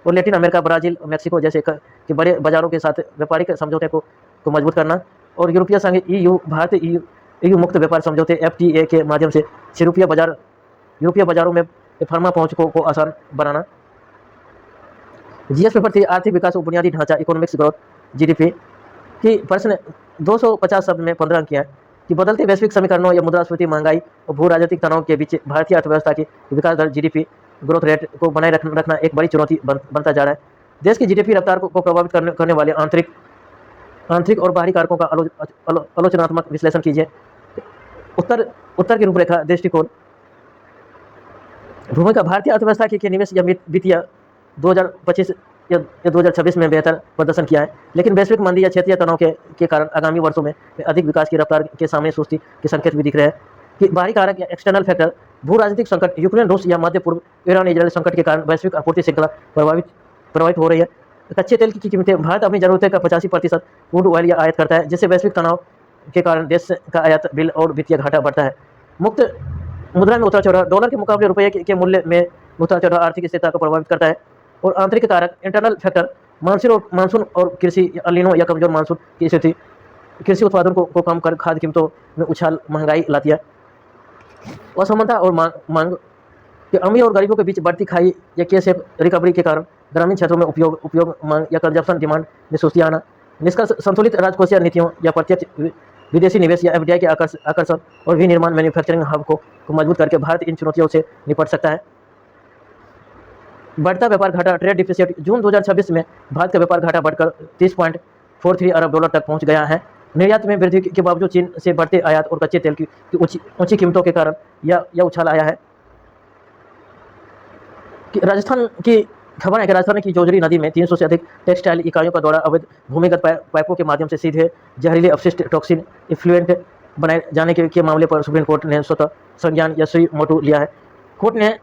और लैटिन अमेरिका, ब्राजील, मैक्सिको जैसे कि बड़े बाजारों के साथ व्यापारिक समझौते को मजबूत करना और यूरोपीय संघ EU, भारत EU मुक्त व्यापार समझौते FTA के माध्यम से यूरोपीय बाजारों में फार्मा पहुंच को आसान बनाना। GS पेपर 3 आर्थिक विकास और बुनियादी ढांचा, इकोनॉमिक्स ग्रोथ, GDP की प्रश्न 250 शब्द में 15 अंक है कि बदलते वैश्विक समीकरणों या मुद्रास्फीति, महंगाई और भू राजनीतिक तनाव के बीच भारतीय अर्थव्यवस्था की विकास दर GDP ग्रोथ रेट को बनाए रखना एक बड़ी चुनौती बनता जा रहा है। देश की GDP रफ्तार को प्रभावित करने वाले आंतरिक और बाहरी कारकों का आलोचनात्मक विश्लेषण कीजिए। उत्तर की रूपरेखा दृष्टिकोण। भूमिका, भारतीय अर्थव्यवस्था के निवेश या वित्तीय 2025 या 2026 में बेहतर प्रदर्शन किया है, लेकिन वैश्विक मंदी या क्षेत्रीय तनाव के कारण आगामी वर्षों में अधिक विकास की रफ्तार के सामने सुस्ती के संकेत भी दिख रहे हैं। कि बाहरी कारक या एक्सटर्नल फैक्टर, भू राजनीतिक संकट, यूक्रेन, रूस या मध्य पूर्व, ईरान, इजराइल संकट के कारण वैश्विक आपूर्ति श्रृंखला प्रभावित हो रही है। कच्चे तेल की कीमतें, भारत अपनी जरूरतें का 85% क्रूड ऑयल या आयात करता है, जिससे वैश्विक तनाव के कारण देश का आयात बिल और वित्तीय घाटा बढ़ता है। मुक्त मुद्रा में उतार चढ़ाव, डॉलर के मुकाबले रुपये के मूल्य में उतार चढ़ाव आर्थिक स्थिरता को प्रभावित करता है। और आंतरिक कारक, इंटरनल फैक्टर, मानसून और कृषि अलिनो या कमजोर मानसून की स्थिति कृषि उत्पादन को कम कर खाद्य कीमतों में उछाल महंगाई लाती है। असमानता और मांग कि अमीर और गरीबों के बीच बढ़ती खाई या K-शेप रिकवरी के कारण ग्रामीण क्षेत्रों में उपयोग मांग या कंजप्शन डिमांड में सुस्ती आना। निष्कर्ष, संतुलित राजकोषीय नीतियों या प्रत्यक्ष विदेशी निवेश या FDI के आकर्षण और विनिर्माण मैन्युफैक्चरिंग हब को मजबूत करके भारत इन चुनौतियों से निपट सकता है। बढ़ता व्यापार घाटा, ट्रेड डिफिसिट। जून 2026 में भारत का व्यापार घाटा बढ़कर $30.43 अरब तक पहुंच गया है। निर्यात में वृद्धि के बावजूद चीन से बढ़ते आयात और कच्चे तेल की ऊंची कीमतों के कारण यह उछाल आया है। राजस्थान की खबर है कि राजस्थान की जोजरी नदी में 300 से अधिक टेक्सटाइल इकाइयों का दौरा अवैध भूमिगत पाइपों के माध्यम से सीधे जहरीले अपशिष्ट टॉक्सिन इफ्लुएंट बनाए जाने के मामले पर सुप्रीम कोर्ट ने स्वतः संज्ञान या सुई मोटू लिया है। कोर्ट ने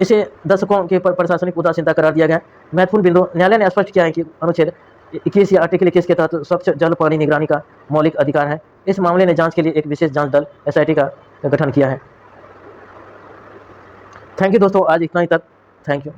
इसे दशकों के प्रशासनिक उदासीनता करार दिया गया। महत्वपूर्ण बिंदु, न्यायालय ने स्पष्ट किया है कि अनुच्छेद 21 या आर्टिकल 21 के तहत स्वच्छ जल पानी निगरानी का मौलिक अधिकार है। इस मामले ने जांच के लिए एक विशेष जांच दल SIT का गठन किया है। थैंक यू दोस्तों, आज इतना ही तक। Thank you.